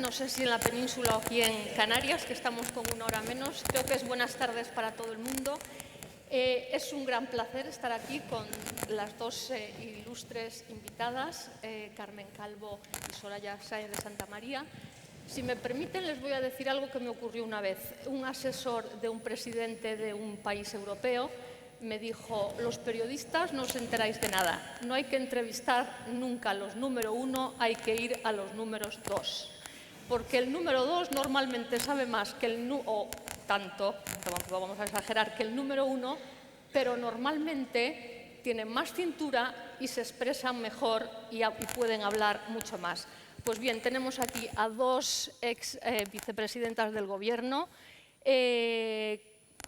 no sé si en la península o aquí en Canarias, que estamos con una hora menos. Creo que es buenas tardes para todo el mundo. Es un gran placer estar aquí con las dos ilustres invitadas, Carmen Calvo y Soraya Sáenz de Santamaría. Si me permiten, les voy a decir algo que me ocurrió una vez. Un asesor de un presidente de un país europeo me dijo: los periodistas no os enteráis de nada, no hay que entrevistar nunca a los número uno, hay que ir a los números dos. Porque el número dos normalmente sabe más que tanto, tampoco vamos a exagerar, que el número uno, pero normalmente tienen más cintura y se expresan mejor y pueden hablar mucho más. Pues bien, tenemos aquí a dos ex vicepresidentas del Gobierno.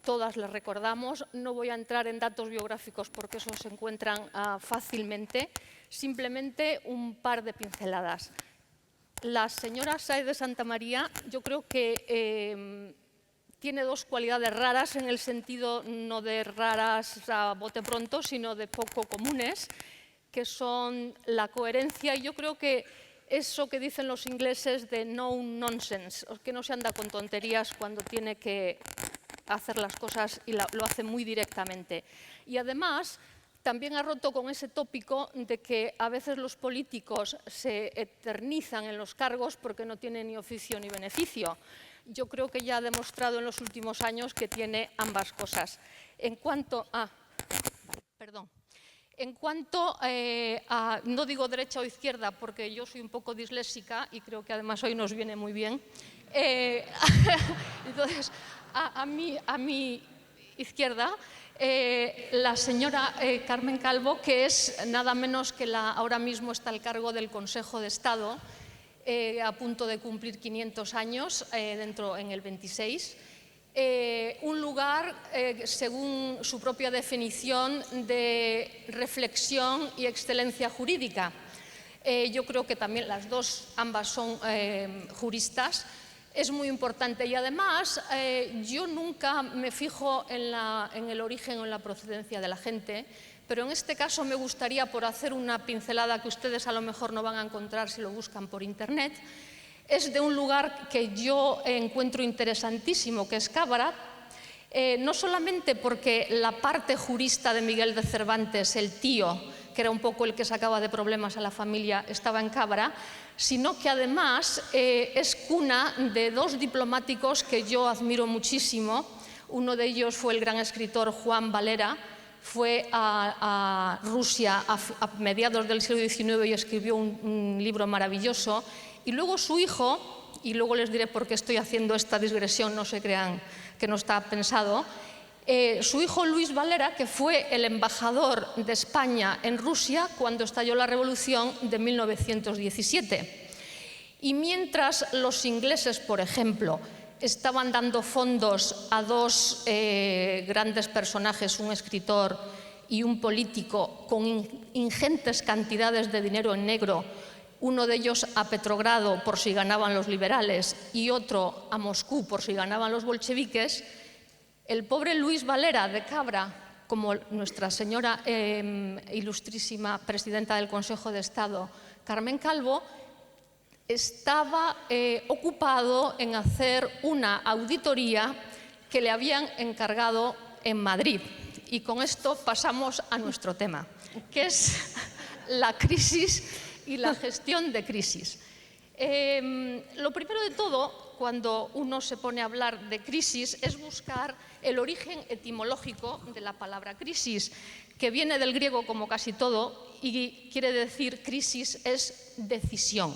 Todas las recordamos. No voy a entrar en datos biográficos porque esos se encuentran fácilmente. Simplemente un par de pinceladas. La señora Sáenz de Santamaría, yo creo que tiene dos cualidades raras, en el sentido no de raras a bote pronto, sino de poco comunes, que son la coherencia. Y yo creo que eso que dicen los ingleses de no nonsense, que no se anda con tonterías cuando tiene que hacer las cosas y lo hace muy directamente. Y además también ha roto con ese tópico de que a veces los políticos se eternizan en los cargos porque no tienen ni oficio ni beneficio. Yo creo que ya ha demostrado en los últimos años que tiene ambas cosas. En cuanto a no digo derecha o izquierda porque yo soy un poco disléxica y creo que además hoy nos viene muy bien. Entonces, a mi izquierda, la señora Carmen Calvo, que es nada menos que ahora mismo está al cargo del Consejo de Estado, a punto de cumplir 500 años en el 26. Un lugar, según su propia definición, de reflexión y excelencia jurídica. Yo creo que también ambas son juristas. Es muy importante y además yo nunca me fijo en el origen o en la procedencia de la gente, pero en este caso me gustaría, por hacer una pincelada que ustedes a lo mejor no van a encontrar si lo buscan por internet, es de un lugar que yo encuentro interesantísimo, que es Cabra, no solamente porque la parte jurista de Miguel de Cervantes, el tío, que era un poco el que sacaba de problemas a la familia, estaba en Cabra, sino que además es cuna de dos diplomáticos que yo admiro muchísimo. Uno de ellos fue el gran escritor Juan Valera, fue a Rusia a mediados del siglo XIX y escribió un libro maravilloso. Y luego su hijo, y luego les diré por qué estoy haciendo esta digresión, no se crean que no está pensado, su hijo Luis Valera, que fue el embajador de España en Rusia cuando estalló la Revolución de 1917. Y mientras los ingleses, por ejemplo, estaban dando fondos a dos grandes personajes, un escritor y un político, con ingentes cantidades de dinero en negro, uno de ellos a Petrogrado por si ganaban los liberales y otro a Moscú por si ganaban los bolcheviques, el pobre Luis Valera de Cabra, como nuestra señora ilustrísima presidenta del Consejo de Estado, Carmen Calvo, estaba ocupado en hacer una auditoría que le habían encargado en Madrid. Y con esto pasamos a nuestro tema, que es la crisis y la gestión de crisis. Lo primero de todo, cuando uno se pone a hablar de crisis, es buscar el origen etimológico de la palabra crisis, que viene del griego como casi todo y quiere decir crisis es decisión.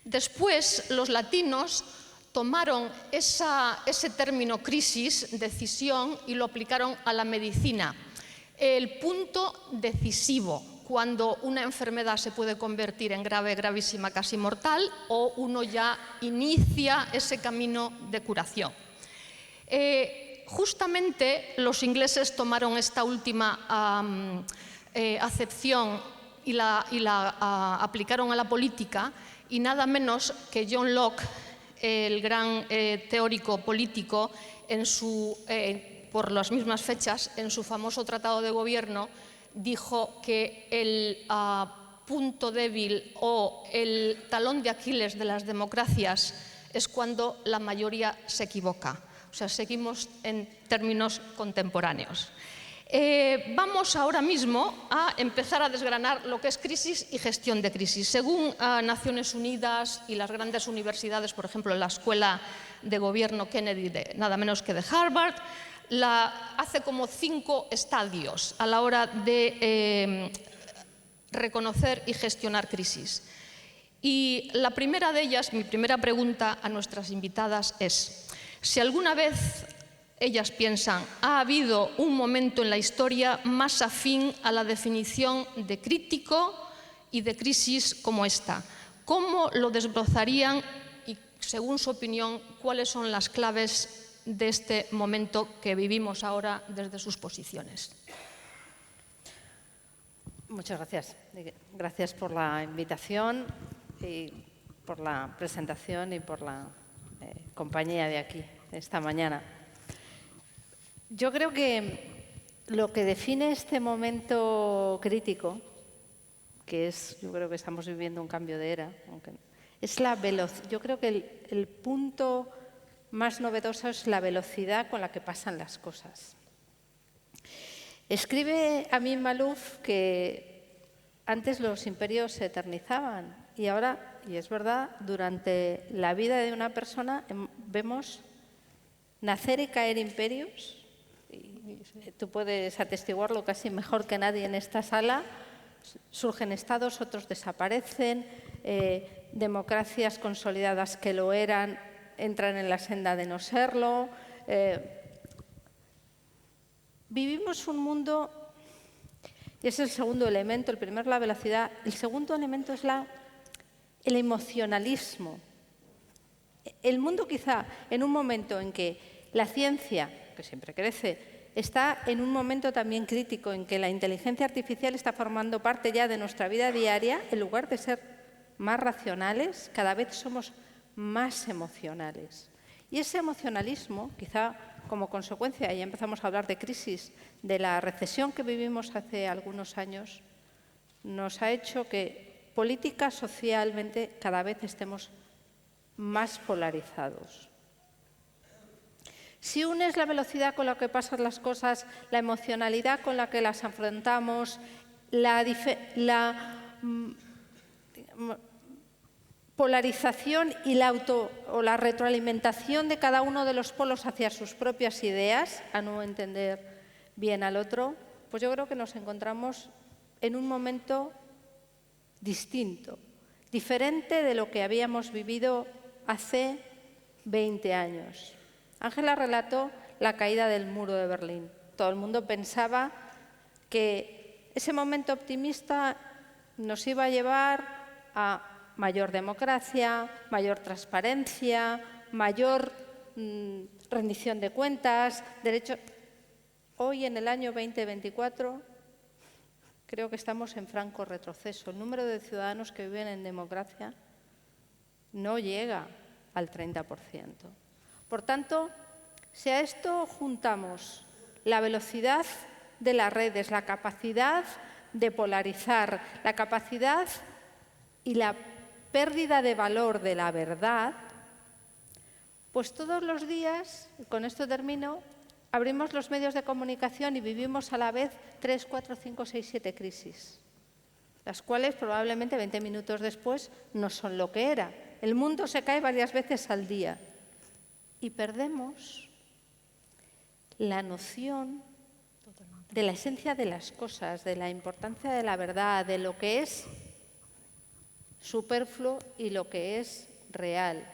Después, los latinos tomaron ese término crisis, decisión, y lo aplicaron a la medicina. El punto decisivo, cuando una enfermedad se puede convertir en grave, gravísima, casi mortal, o uno ya inicia ese camino de curación. Justamente los ingleses tomaron esta última acepción y la aplicaron a la política, y nada menos que John Locke, el gran teórico político, por las mismas fechas, en su famoso Tratado de Gobierno, dijo que el punto débil o el talón de Aquiles de las democracias es cuando la mayoría se equivoca. O sea, seguimos en términos contemporáneos. Vamos ahora mismo a empezar a desgranar lo que es crisis y gestión de crisis. Según Naciones Unidas y las grandes universidades, por ejemplo, la Escuela de Gobierno Kennedy, nada menos que de Harvard, hace como 5 estadios a la hora de reconocer y gestionar crisis. Y la primera de ellas, mi primera pregunta a nuestras invitadas es, si alguna vez ellas piensan, ha habido un momento en la historia más afín a la definición de crítico y de crisis como esta, ¿cómo lo desbrozarían y, según su opinión, cuáles son las claves de este momento que vivimos ahora desde sus posiciones? Muchas gracias. Gracias por la invitación y por la presentación y por la compañía de aquí esta mañana. Yo creo que lo que define este momento crítico, que es, yo creo que estamos viviendo un cambio de era, es la velocidad. Yo creo que el punto más novedoso es la velocidad con la que pasan las cosas. Escribe Amin Maalouf que antes los imperios se eternizaban y ahora, y es verdad, durante la vida de una persona vemos nacer y caer imperios. Tú puedes atestiguarlo casi mejor que nadie en esta sala. Surgen estados, otros desaparecen, democracias consolidadas que lo eran entran en la senda de no serlo. Vivimos un mundo, y ese es el segundo elemento, el primero la velocidad, el segundo elemento es el emocionalismo. El mundo quizá en un momento en que la ciencia, que siempre crece, está en un momento también crítico en que la inteligencia artificial está formando parte ya de nuestra vida diaria, en lugar de ser más racionales, cada vez somos más emocionales. Y ese emocionalismo, quizá como consecuencia, ya empezamos a hablar de crisis, de la recesión que vivimos hace algunos años, nos ha hecho que política, socialmente, cada vez estemos más polarizados. Si unes la velocidad con la que pasan las cosas, la emocionalidad con la que las afrontamos, la polarización y la retroalimentación de cada uno de los polos hacia sus propias ideas, a no entender bien al otro, pues yo creo que nos encontramos en un momento distinto, diferente de lo que habíamos vivido hace 20 años. Ángela relató la caída del muro de Berlín. Todo el mundo pensaba que ese momento optimista nos iba a llevar a mayor democracia, mayor transparencia, mayor rendición de cuentas, derechos. Hoy, en el año 2024, creo que estamos en franco retroceso. El número de ciudadanos que viven en democracia no llega al 30%. Por tanto, si a esto juntamos la velocidad de las redes, la capacidad de polarizar, la capacidad y la pérdida de valor de la verdad, pues todos los días, y con esto termino, abrimos los medios de comunicación y vivimos a la vez 3, 4, 5, 6, 7 crisis, las cuales probablemente 20 minutos después no son lo que era. El mundo se cae varias veces al día y perdemos la noción de la esencia de las cosas, de la importancia de la verdad, de lo que es superfluo y lo que es real.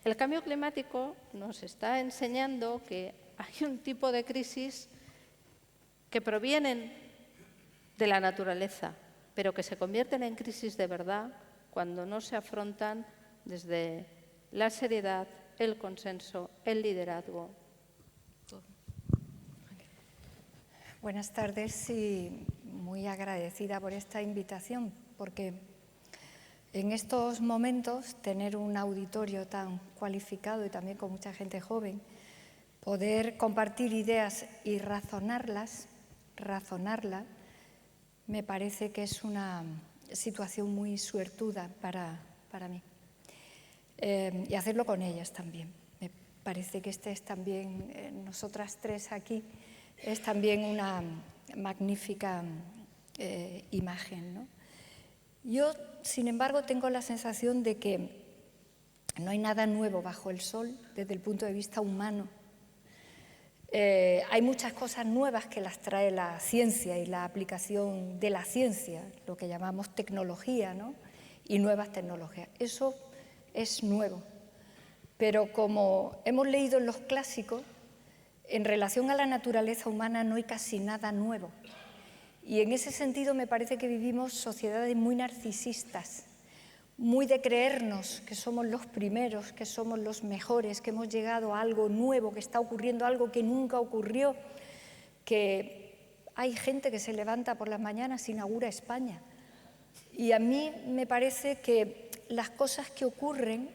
El cambio climático nos está enseñando que hay un tipo de crisis que provienen de la naturaleza, pero que se convierten en crisis de verdad cuando no se afrontan desde la seriedad, el consenso, el liderazgo. Buenas tardes y muy agradecida por esta invitación, porque en estos momentos tener un auditorio tan cualificado y también con mucha gente joven, poder compartir ideas y razonarlas, me parece que es una situación muy suertuda para mí. Y hacerlo con ellas también. Me parece que este es también, nosotras tres aquí, es también una magnífica imagen, ¿no? Yo, sin embargo, tengo la sensación de que no hay nada nuevo bajo el sol desde el punto de vista humano. Hay muchas cosas nuevas que las trae la ciencia y la aplicación de la ciencia, lo que llamamos tecnología, ¿no? Y nuevas tecnologías. Eso es nuevo. Pero como hemos leído en los clásicos, en relación a la naturaleza humana no hay casi nada nuevo. Y en ese sentido me parece que vivimos sociedades muy narcisistas, muy de creernos que somos los primeros, que somos los mejores, que hemos llegado a algo nuevo, que está ocurriendo algo que nunca ocurrió, que hay gente que se levanta por las mañanas e inaugura España. Y a mí me parece que las cosas que ocurren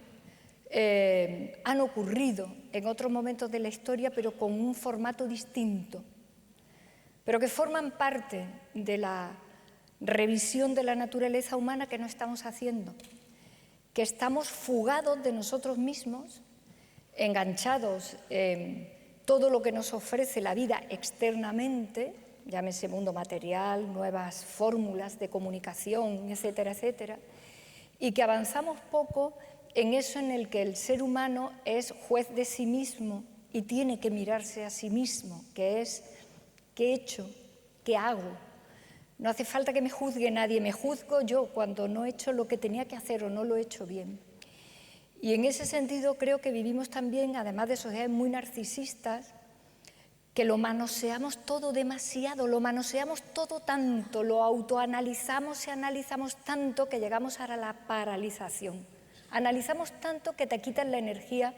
han ocurrido en otros momentos de la historia, pero con un formato distinto, pero que forman parte de la revisión de la naturaleza humana que no estamos haciendo, que estamos fugados de nosotros mismos, enganchados en todo lo que nos ofrece la vida externamente, llámese mundo material, nuevas fórmulas de comunicación, etcétera, etcétera, y que avanzamos poco en eso en el que el ser humano es juez de sí mismo y tiene que mirarse a sí mismo, que es ¿qué he hecho? ¿Qué hago? No hace falta que me juzgue nadie, me juzgo yo cuando no he hecho lo que tenía que hacer o no lo he hecho bien. Y en ese sentido creo que vivimos también, además de sociedades muy narcisistas, que lo manoseamos todo demasiado, lo manoseamos todo tanto, lo autoanalizamos y analizamos tanto que llegamos a la paralización. Analizamos tanto que te quitan la energía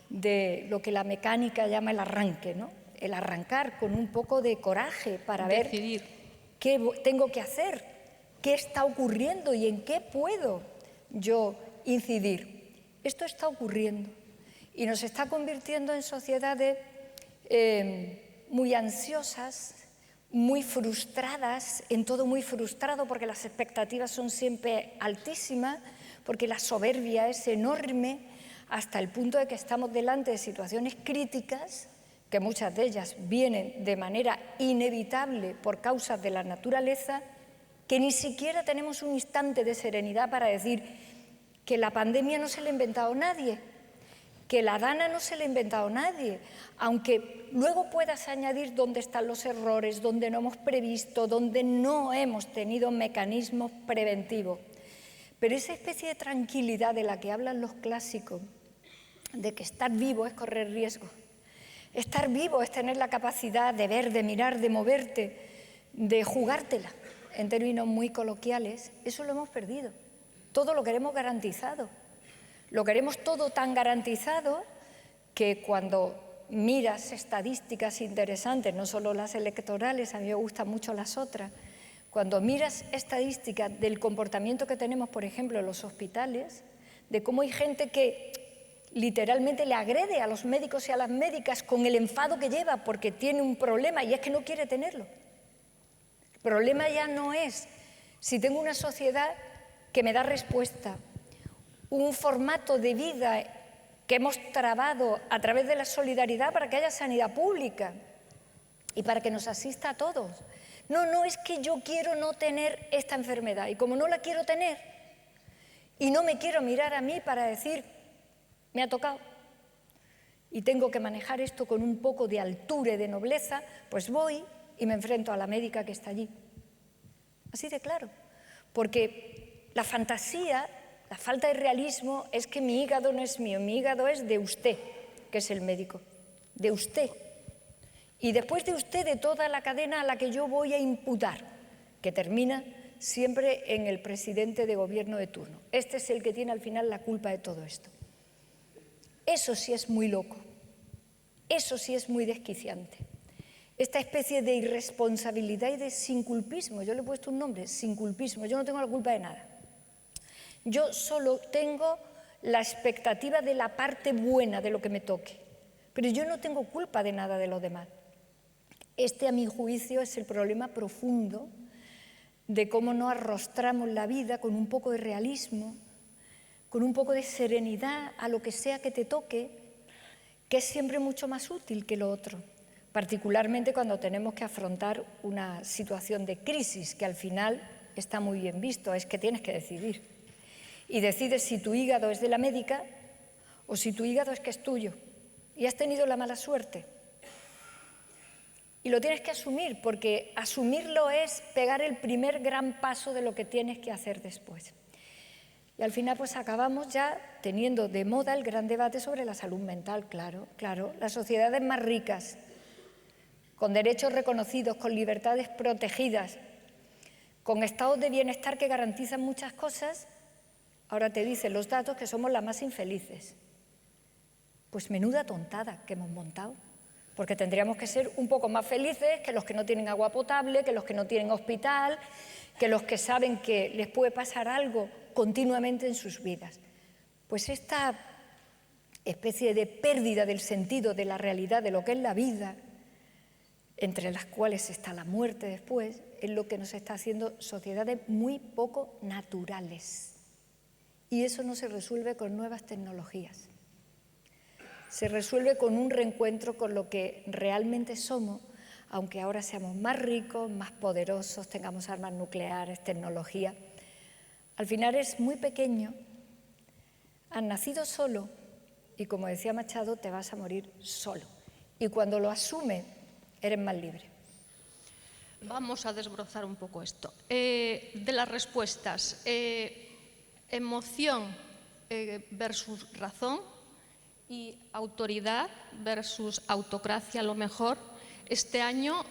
de lo que la mecánica llama el arranque, ¿no? El arrancar con un poco de coraje para Decidir. ver qué tengo que hacer, qué está ocurriendo y en qué puedo yo incidir. Esto está ocurriendo y nos está convirtiendo en sociedades muy ansiosas, muy frustradas, en todo muy frustrado porque las expectativas son siempre altísimas, porque la soberbia es enorme, hasta el punto de que estamos delante de situaciones críticas, que muchas de ellas vienen de manera inevitable por causas de la naturaleza, que ni siquiera tenemos un instante de serenidad para decir que la pandemia no se la ha inventado nadie, que la Dana no se la ha inventado nadie, aunque luego puedas añadir dónde están los errores, dónde no hemos previsto, dónde no hemos tenido mecanismos preventivos. Pero esa especie de tranquilidad de la que hablan los clásicos, de que estar vivo es correr riesgo, estar vivo es tener la capacidad de ver, de mirar, de moverte, de jugártela, en términos muy coloquiales, eso lo hemos perdido. Todo lo queremos garantizado. Lo queremos todo tan garantizado que cuando miras estadísticas interesantes, no solo las electorales, a mí me gustan mucho las otras, cuando miras estadísticas del comportamiento que tenemos, por ejemplo, en los hospitales, de cómo hay gente que literalmente le agrede a los médicos y a las médicas con el enfado que lleva porque tiene un problema y es que no quiere tenerlo. El problema ya no es si tengo una sociedad que me da respuesta, un formato de vida que hemos trabado a través de la solidaridad para que haya sanidad pública y para que nos asista a todos. No es que yo quiero no tener esta enfermedad y como no la quiero tener y no me quiero mirar a mí para decir, me ha tocado y tengo que manejar esto con un poco de altura y de nobleza, pues voy y me enfrento a la médica que está allí. Así de claro, porque la fantasía, la falta de realismo es que mi hígado no es mío, mi hígado es de usted, que es el médico, de usted. Y después de usted, de toda la cadena a la que yo voy a imputar, que termina siempre en el presidente de gobierno de turno. Este es el que tiene al final la culpa de todo esto. Eso sí es muy loco, eso sí es muy desquiciante. Esta especie de irresponsabilidad y de sinculpismo, yo le he puesto un nombre, sinculpismo, yo no tengo la culpa de nada. Yo solo tengo la expectativa de la parte buena de lo que me toque, pero yo no tengo culpa de nada de lo demás. Este, a mi juicio, es el problema profundo de cómo no arrostramos la vida con un poco de realismo, con un poco de serenidad a lo que sea que te toque, que es siempre mucho más útil que lo otro, particularmente cuando tenemos que afrontar una situación de crisis, que al final está muy bien visto, es que tienes que decidir. Y decides si tu hígado es de la médica o si tu hígado es que es tuyo y has tenido la mala suerte. Y lo tienes que asumir, porque asumirlo es pegar el primer gran paso de lo que tienes que hacer después. Y al final pues acabamos ya teniendo de moda el gran debate sobre la salud mental, claro. Las sociedades más ricas, con derechos reconocidos, con libertades protegidas, con estados de bienestar que garantizan muchas cosas, ahora te dicen los datos que somos las más infelices. Pues menuda tontada que hemos montado, porque tendríamos que ser un poco más felices que los que no tienen agua potable, que los que no tienen hospital, que los que saben que les puede pasar algo continuamente en sus vidas. Pues esta especie de pérdida del sentido de la realidad de lo que es la vida, entre las cuales está la muerte después, es lo que nos está haciendo sociedades muy poco naturales. Y eso no se resuelve con nuevas tecnologías. Se resuelve con un reencuentro con lo que realmente somos, aunque ahora seamos más ricos, más poderosos, tengamos armas nucleares, tecnología. Al final es muy pequeño, has nacido solo y, como decía Machado, te vas a morir solo. Y cuando lo asumes, eres más libre. Vamos a desbrozar un poco esto. De las respuestas, emoción versus razón y autoridad versus autocracia, a lo mejor. Este año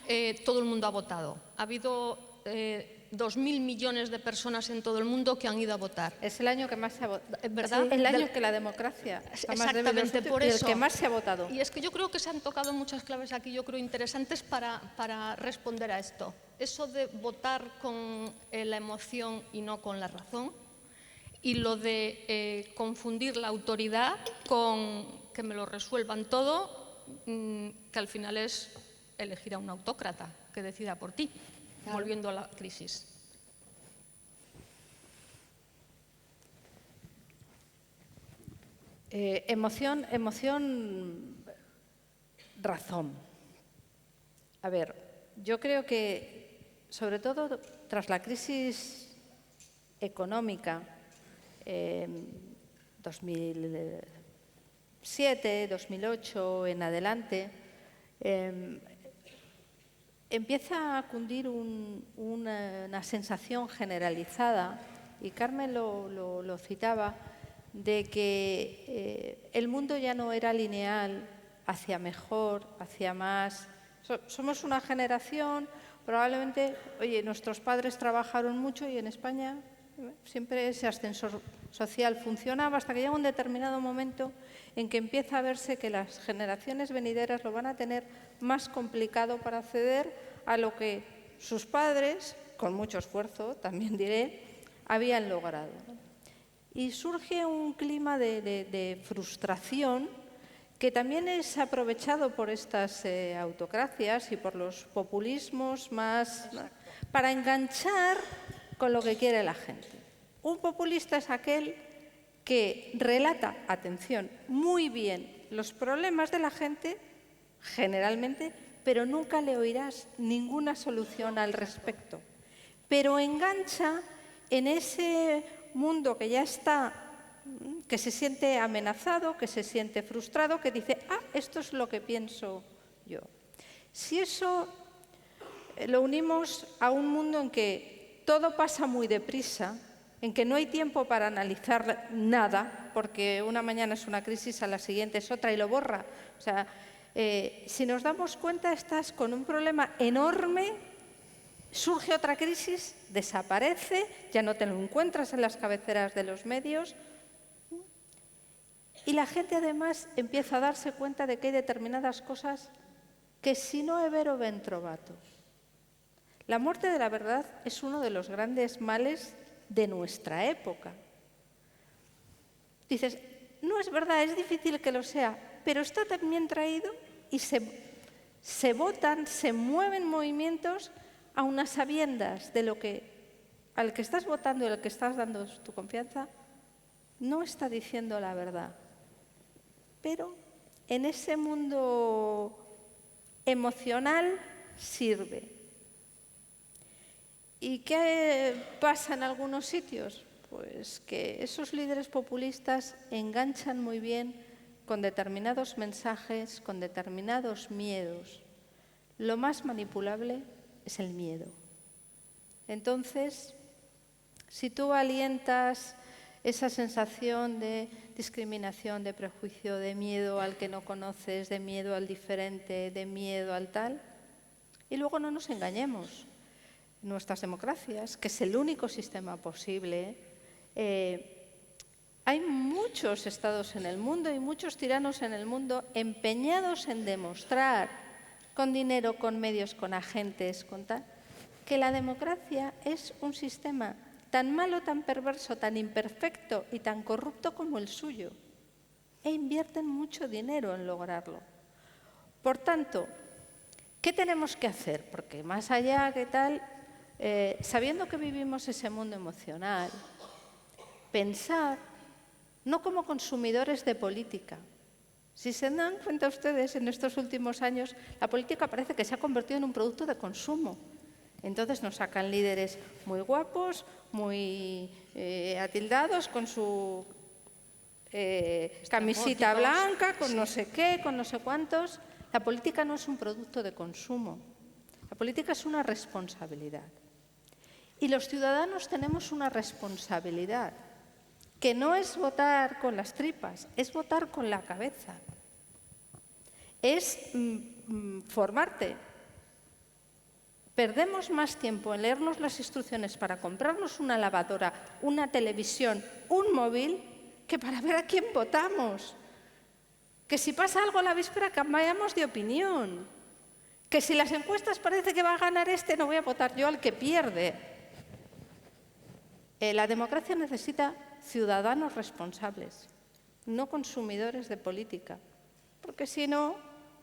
todo el mundo ha votado. Ha habido 2.000 millones de personas en todo el mundo que han ido a votar. Es el año que más se ha votado. ¿Verdad? El año que la democracia está más débil Exactamente, por eso. Y el que más se ha votado. Y es que yo creo que se han tocado muchas claves aquí, yo creo, interesantes para responder a esto. Eso de votar con la emoción y no con la razón, y lo de confundir la autoridad con que me lo resuelvan todo, que al final es elegir a un autócrata que decida por ti, claro. Volviendo a la crisis. Emoción, razón. A ver, yo creo que, sobre todo tras la crisis económica, 2007, 2008 en adelante, empieza a cundir una sensación generalizada, y Carmen lo citaba, de que el mundo ya no era lineal hacia mejor, hacia más. Somos una generación, probablemente, oye, nuestros padres trabajaron mucho y en España siempre ese ascensor social funcionaba hasta que llega un determinado momento en que empieza a verse que las generaciones venideras lo van a tener más complicado para acceder a lo que sus padres, con mucho esfuerzo, también diré, habían logrado. Y surge un clima de frustración que también es aprovechado por estas autocracias y por los populismos más para enganchar con lo que quiere la gente. Un populista es aquel que relata, atención, muy bien los problemas de la gente, generalmente, pero nunca le oirás ninguna solución al respecto. Pero engancha en ese mundo que ya está, que se siente amenazado, que se siente frustrado, que dice, esto es lo que pienso yo. Si eso lo unimos a un mundo en que todo pasa muy deprisa, en que no hay tiempo para analizar nada, porque una mañana es una crisis, a la siguiente es otra y lo borra. O sea, si nos damos cuenta, estás con un problema enorme, surge otra crisis, desaparece, ya no te lo encuentras en las cabeceras de los medios y la gente además empieza a darse cuenta de que hay determinadas cosas que si no è vero ben trovato. La muerte de la verdad es uno de los grandes males de nuestra época. Dices, no es verdad, es difícil que lo sea, pero está también traído y se votan, se mueven movimientos a unas sabiendas de lo que al que estás votando y al que estás dando tu confianza no está diciendo la verdad. Pero en ese mundo emocional sirve. ¿Y qué pasa en algunos sitios? Pues que esos líderes populistas enganchan muy bien con determinados mensajes, con determinados miedos. Lo más manipulable es el miedo. Entonces, si tú alientas esa sensación de discriminación, de prejuicio, de miedo al que no conoces, de miedo al diferente, de miedo al tal, y luego no nos engañemos, nuestras democracias, que es el único sistema posible, hay muchos estados en el mundo y muchos tiranos en el mundo empeñados en demostrar, con dinero, con medios, con agentes, con tal, que la democracia es un sistema tan malo, tan perverso, tan imperfecto y tan corrupto como el suyo. E invierten mucho dinero en lograrlo. Por tanto, ¿qué tenemos que hacer? Porque más allá que tal, sabiendo que vivimos ese mundo emocional, pensar no como consumidores de política. Si se dan cuenta ustedes, en estos últimos años, la política parece que se ha convertido en un producto de consumo. Entonces nos sacan líderes muy guapos, muy atildados, con su camisita blanca, con no sé qué, con no sé cuántos. La política no es un producto de consumo. La política es una responsabilidad. Y los ciudadanos tenemos una responsabilidad, que no es votar con las tripas, es votar con la cabeza. Es formarte. Perdemos más tiempo en leernos las instrucciones para comprarnos una lavadora, una televisión, un móvil, que para ver a quién votamos. Que si pasa algo a la víspera cambiamos de opinión. Que si las encuestas parece que va a ganar este, no voy a votar yo al que pierde. La democracia necesita ciudadanos responsables, no consumidores de política. Porque si no,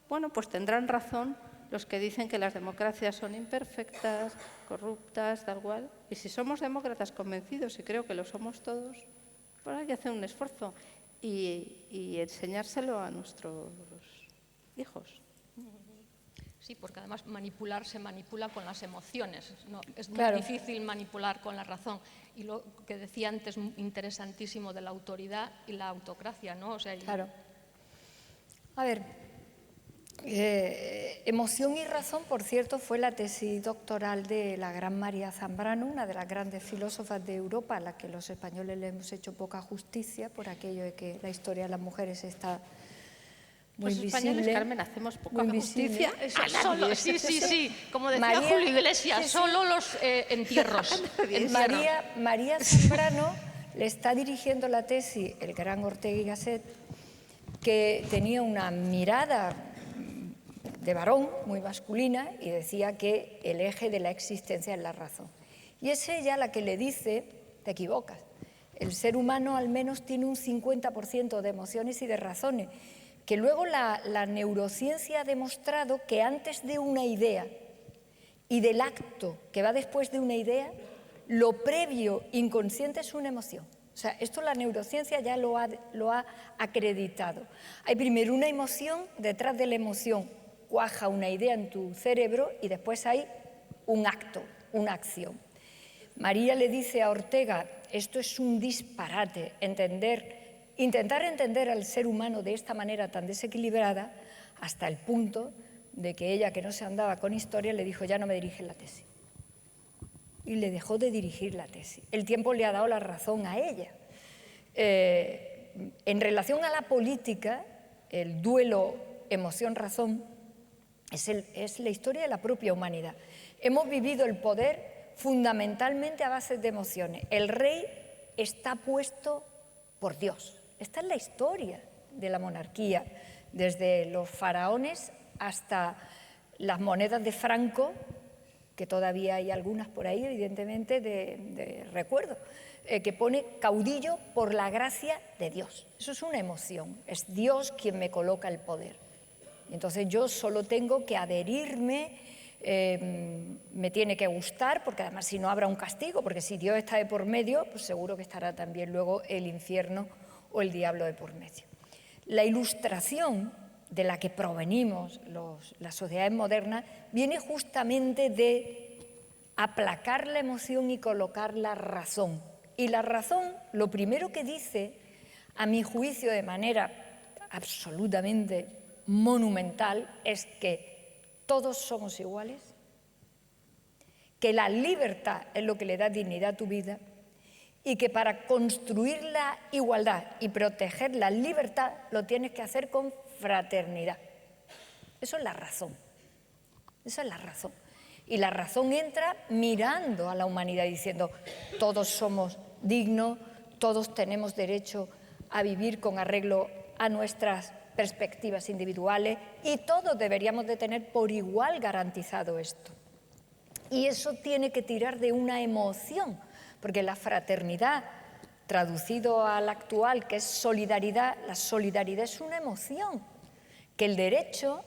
bueno, pues tendrán razón los que dicen que las democracias son imperfectas, corruptas, tal cual. Y si somos demócratas convencidos, y creo que lo somos todos, pues hay que hacer un esfuerzo y enseñárselo a nuestros hijos. Sí, porque además manipular se manipula con las emociones. No, es muy Claro. difícil manipular con la razón. Y lo que decía antes, interesantísimo, de la autoridad y la autocracia, ¿no? O sea, Claro. A ver, emoción y razón, por cierto, fue la tesis doctoral de la gran María Zambrano, una de las grandes filósofas de Europa, a la que los españoles le hemos hecho poca justicia por aquello de que la historia de las mujeres está muy Los visible. españoles, Carmen, hacemos poca muy visible. justicia. Eso, solo, sí. Como decía María- Julio Iglesias, sí, sí. solo los entierros. María Zambrano le está dirigiendo la tesis el gran Ortega y Gasset, que tenía una mirada de varón, muy masculina, y decía que el eje de la existencia es la razón. Y es ella la que le dice, te equivocas, el ser humano al menos tiene un 50% de emociones y de razones, que luego la neurociencia ha demostrado que antes de una idea y del acto que va después de una idea, lo previo inconsciente es una emoción. O sea, esto la neurociencia ya lo ha acreditado. Hay primero una emoción, detrás de la emoción cuaja una idea en tu cerebro y después hay un acto, una acción. María le dice a Ortega, esto es un disparate, intentar entender al ser humano de esta manera tan desequilibrada, hasta el punto de que ella, que no se andaba con historia, le dijo, ya no me diriges la tesis. Y le dejó de dirigir la tesis. El tiempo le ha dado la razón a ella. En relación a la política, el duelo emoción-razón es la historia de la propia humanidad. Hemos vivido el poder fundamentalmente a base de emociones. El rey está puesto por Dios. Esta es la historia de la monarquía, desde los faraones hasta las monedas de Franco, que todavía hay algunas por ahí, evidentemente, de recuerdo, que pone caudillo por la gracia de Dios. Eso es una emoción, es Dios quien me coloca el poder. Entonces yo solo tengo que adherirme me tiene que gustar, porque además si no habrá un castigo, porque si Dios está de por medio, pues seguro que estará también luego el infierno o el diablo de por medio. La Ilustración de la que provenimos las sociedades modernas viene justamente de aplacar la emoción y colocar la razón. Y la razón, lo primero que dice, a mi juicio de manera absolutamente monumental, es que todos somos iguales, que la libertad es lo que le da dignidad a tu vida y que para construir la igualdad y proteger la libertad lo tienes que hacer con fraternidad. Eso es la razón. Esa es la razón. Y la razón entra mirando a la humanidad diciendo todos somos dignos, todos tenemos derecho a vivir con arreglo a nuestras perspectivas individuales y todos deberíamos de tener por igual garantizado esto. Y eso tiene que tirar de una emoción, porque la fraternidad, traducido al actual, que es solidaridad, la solidaridad es una emoción, que el derecho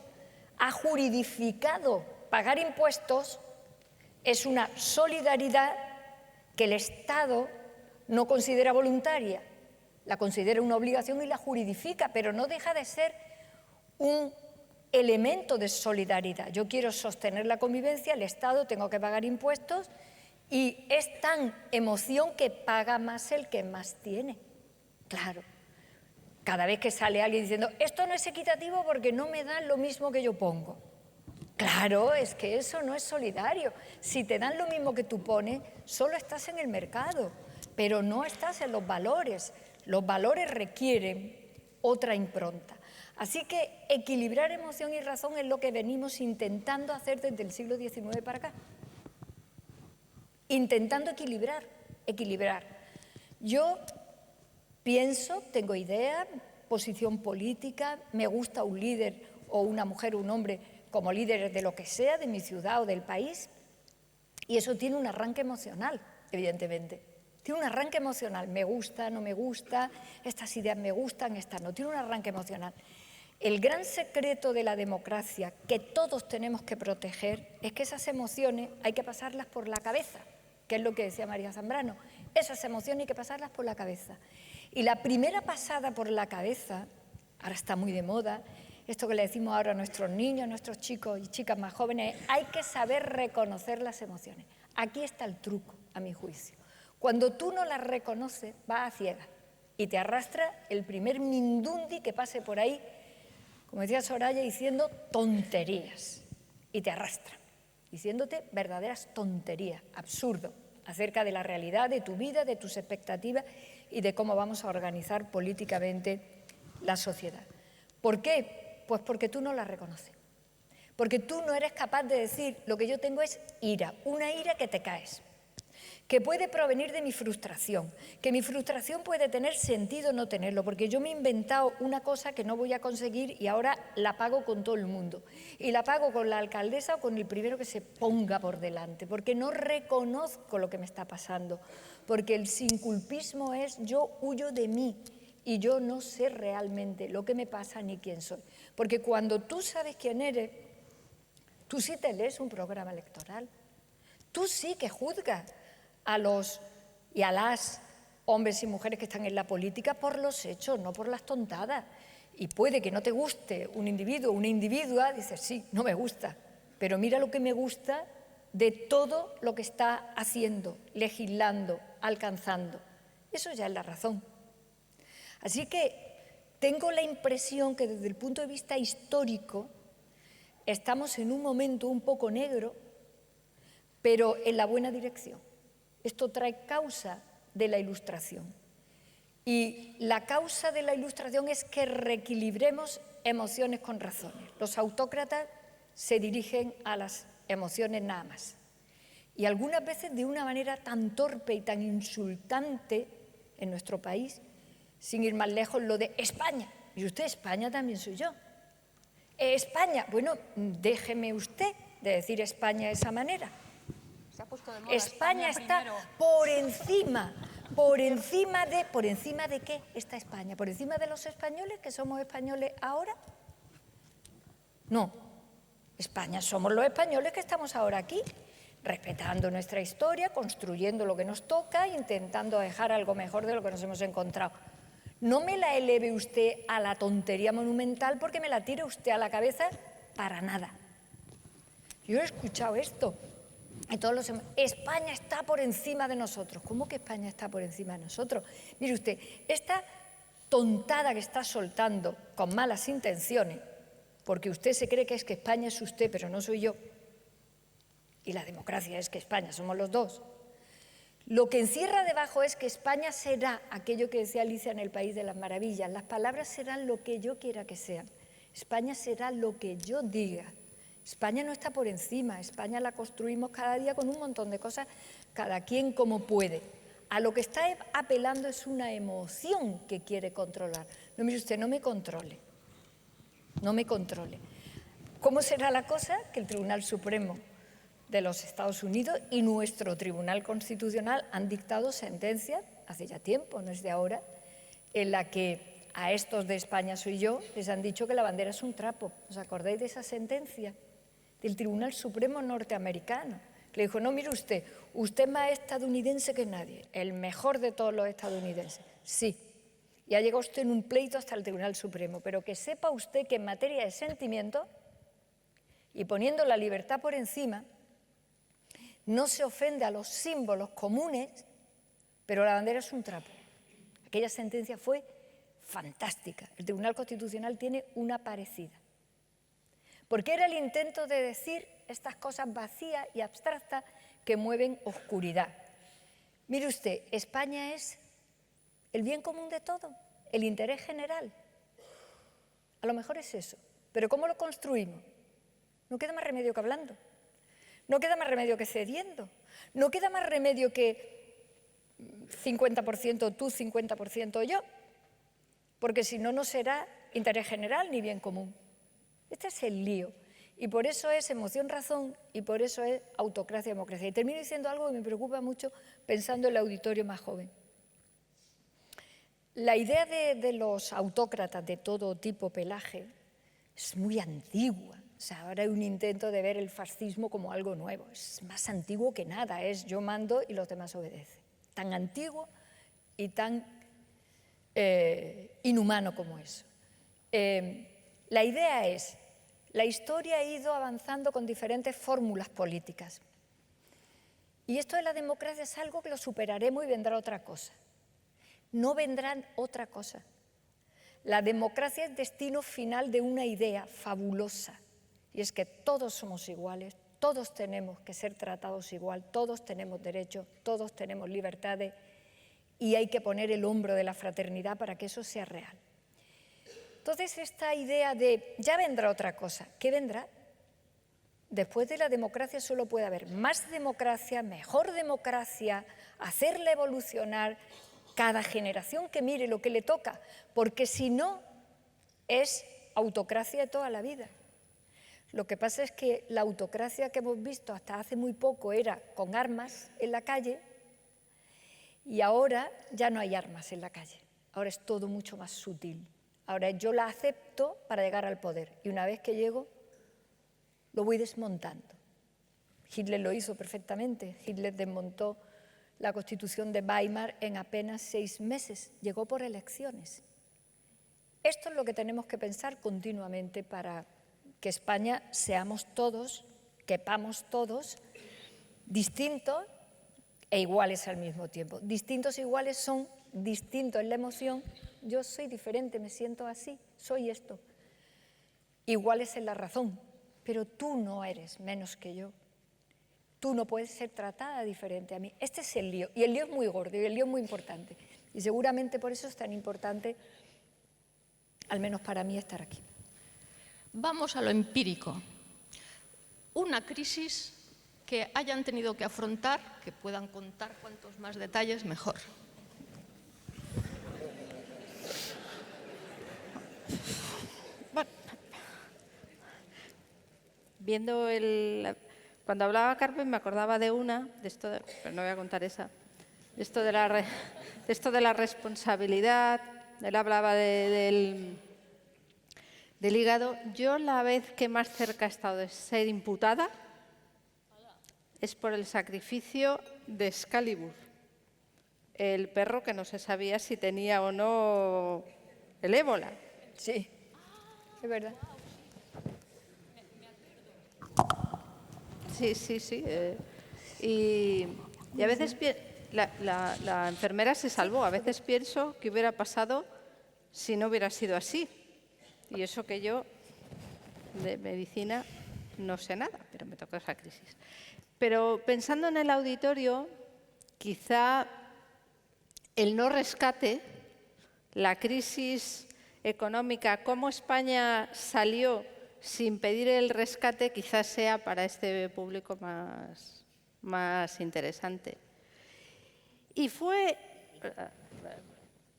ha juridificado pagar impuestos, es una solidaridad que el Estado no considera voluntaria, la considera una obligación y la juridifica, pero no deja de ser un elemento de solidaridad. Yo quiero sostener la convivencia, el Estado, tengo que pagar impuestos y es tan emoción que paga más el que más tiene. Claro, cada vez que sale alguien diciendo esto no es equitativo porque no me dan lo mismo que yo pongo. Claro, es que eso no es solidario. Si te dan lo mismo que tú pones, solo estás en el mercado, pero no estás en los valores. Los valores requieren otra impronta. Así que equilibrar emoción y razón es lo que venimos intentando hacer desde el siglo XIX para acá. Intentando equilibrar. Yo pienso, tengo idea, posición política, me gusta un líder o una mujer o un hombre como líderes de lo que sea, de mi ciudad o del país, y eso tiene un arranque emocional, evidentemente. Tiene un arranque emocional, me gusta, no me gusta, estas ideas me gustan, estas no, tiene un arranque emocional. El gran secreto de la democracia que todos tenemos que proteger es que esas emociones hay que pasarlas por la cabeza, que es lo que decía María Zambrano. Esas emociones hay que pasarlas por la cabeza. Y la primera pasada por la cabeza, ahora está muy de moda, esto que le decimos ahora a nuestros niños, a nuestros chicos y chicas más jóvenes, hay que saber reconocer las emociones. Aquí está el truco, a mi juicio. Cuando tú no las reconoces, vas a ciegas y te arrastra el primer mindundi que pase por ahí, como decía Soraya, diciendo tonterías, y te arrastra, diciéndote verdaderas tonterías, absurdo, acerca de la realidad, de tu vida, de tus expectativas y de cómo vamos a organizar políticamente la sociedad. ¿Por qué? Pues porque tú no la reconoces, porque tú no eres capaz de decir lo que yo tengo es ira, una ira que te caes, que puede provenir de mi frustración, que mi frustración puede tener sentido o no tenerlo, porque yo me he inventado una cosa que no voy a conseguir y ahora la pago con todo el mundo. Y la pago con la alcaldesa o con el primero que se ponga por delante, porque no reconozco lo que me está pasando, porque el sinculpismo es yo huyo de mí y yo no sé realmente lo que me pasa ni quién soy. Porque cuando tú sabes quién eres, tú sí te lees un programa electoral, tú sí que juzgas a los y a las hombres y mujeres que están en la política por los hechos, no por las tontadas. Y puede que no te guste un individuo o una individua, dices, sí, no me gusta, pero mira lo que me gusta de todo lo que está haciendo, legislando, alcanzando. Eso ya es la razón. Así que tengo la impresión que desde el punto de vista histórico estamos en un momento un poco negro, pero en la buena dirección. Esto trae causa de la Ilustración. Y la causa de la Ilustración es que reequilibremos emociones con razones. Los autócratas se dirigen a las emociones nada más. Y algunas veces de una manera tan torpe y tan insultante en nuestro país, sin ir más lejos, lo de España. Y usted, España también soy yo. España, bueno, déjeme usted de decir España de esa manera. Se ha puesto de moda España está primero. por encima de ¿qué está España? ¿Por encima de los españoles, que somos españoles ahora? No, España somos los españoles que estamos ahora aquí, respetando nuestra historia, construyendo lo que nos toca, intentando dejar algo mejor de lo que nos hemos encontrado. No me la eleve usted a la tontería monumental porque me la tire usted a la cabeza para nada. Yo he escuchado esto. Y todos España está por encima de nosotros. ¿Cómo que España está por encima de nosotros? Mire usted, esta tontada que está soltando con malas intenciones, porque usted se cree que es que España es usted, pero no soy yo, y la democracia es que España somos los dos, lo que encierra debajo es que España será aquello que decía Alicia en el País de las Maravillas, las palabras serán lo que yo quiera que sean, España será lo que yo diga. España no está por encima, España la construimos cada día con un montón de cosas, cada quien como puede. A lo que está apelando es una emoción que quiere controlar. No, mire usted, no me controle, no me controle. ¿Cómo será la cosa? Que el Tribunal Supremo de los Estados Unidos y nuestro Tribunal Constitucional han dictado sentencias, hace ya tiempo, no es de ahora, en la que a estos de España soy yo, les han dicho que la bandera es un trapo. ¿Os acordáis de esa sentencia del Tribunal Supremo norteamericano? Que le dijo, no, mire usted es más estadounidense que nadie, el mejor de todos los estadounidenses. Sí, y ha llegado usted en un pleito hasta el Tribunal Supremo, pero que sepa usted que en materia de sentimiento, y poniendo la libertad por encima, no se ofende a los símbolos comunes, pero la bandera es un trapo. Aquella sentencia fue fantástica. El Tribunal Constitucional tiene una parecida. Porque era el intento de decir estas cosas vacías y abstractas que mueven oscuridad. Mire usted, España es el bien común de todo, el interés general. A lo mejor es eso. Pero ¿cómo lo construimos? No queda más remedio que hablando. No queda más remedio que cediendo. No queda más remedio que 50% tú, 50% yo. Porque si no, no será interés general ni bien común. Este es el lío. Y por eso es emoción-razón y por eso es autocracia-democracia. Y termino diciendo algo que me preocupa mucho pensando en el auditorio más joven. La idea de los autócratas de todo tipo, pelaje, es muy antigua. O sea, ahora hay un intento de ver el fascismo como algo nuevo. Es más antiguo que nada, es yo mando y los demás obedecen. Tan antiguo y tan inhumano como eso. La idea es, la historia ha ido avanzando con diferentes fórmulas políticas. Y esto de la democracia es algo que lo superaremos y vendrá otra cosa. No vendrán otra cosa. La democracia es destino final de una idea fabulosa. Y es que todos somos iguales, todos tenemos que ser tratados igual, todos tenemos derechos, todos tenemos libertades y hay que poner el hombro de la fraternidad para que eso sea real. Entonces, esta idea de ya vendrá otra cosa, ¿qué vendrá? Después de la democracia solo puede haber más democracia, mejor democracia, hacerla evolucionar, cada generación que mire lo que le toca, porque si no, es autocracia de toda la vida. Lo que pasa es que la autocracia que hemos visto hasta hace muy poco era con armas en la calle y ahora ya no hay armas en la calle, ahora es todo mucho más sutil. Ahora yo la acepto para llegar al poder y una vez que llego lo voy desmontando. Hitler lo hizo perfectamente, Hitler desmontó la Constitución de Weimar en apenas 6 meses, llegó por elecciones. Esto es lo que tenemos que pensar continuamente para que España seamos todos, quepamos todos, distintos e iguales al mismo tiempo. Distintos e iguales son distintos en la emoción. Yo soy diferente, me siento así, soy esto. Iguales en la razón, pero tú no eres menos que yo. Tú no puedes ser tratada diferente a mí. Este es el lío, y el lío es muy gordo, y el lío es muy importante. Y seguramente por eso es tan importante, al menos para mí, estar aquí. Vamos a lo empírico. Una crisis que hayan tenido que afrontar, que puedan contar cuantos más detalles, mejor. Bueno, viendo cuando hablaba Carmen me acordaba de una, pero no voy a contar esa, de esto de la responsabilidad. Él hablaba del del hígado. Yo la vez que más cerca he estado de ser imputada es por el sacrificio de Excalibur, el perro que no se sabía si tenía o no el ébola. Sí, es verdad. Sí, sí, sí. Y a veces la enfermera se salvó. A veces pienso qué hubiera pasado si no hubiera sido así. Y eso que yo de medicina no sé nada, pero me tocó esa crisis. Pero pensando en el auditorio, quizá el no rescate, la crisis económica, cómo España salió sin pedir el rescate, quizás sea para este público más interesante. Y fue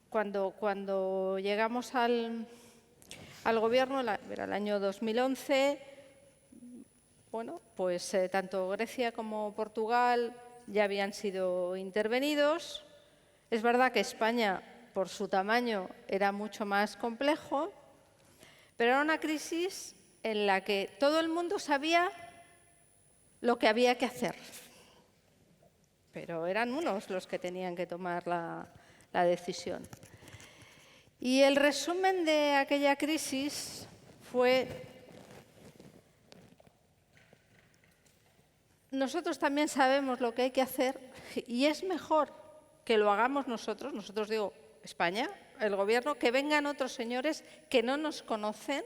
cuando llegamos al gobierno, era el año 2011, bueno, pues tanto Grecia como Portugal ya habían sido intervenidos. Es verdad que España, por su tamaño, era mucho más complejo, pero era una crisis en la que todo el mundo sabía lo que había que hacer, pero eran unos los que tenían que tomar la decisión. Y el resumen de aquella crisis fue: nosotros también sabemos lo que hay que hacer y es mejor que lo hagamos nosotros digo España, el gobierno, que vengan otros señores que no nos conocen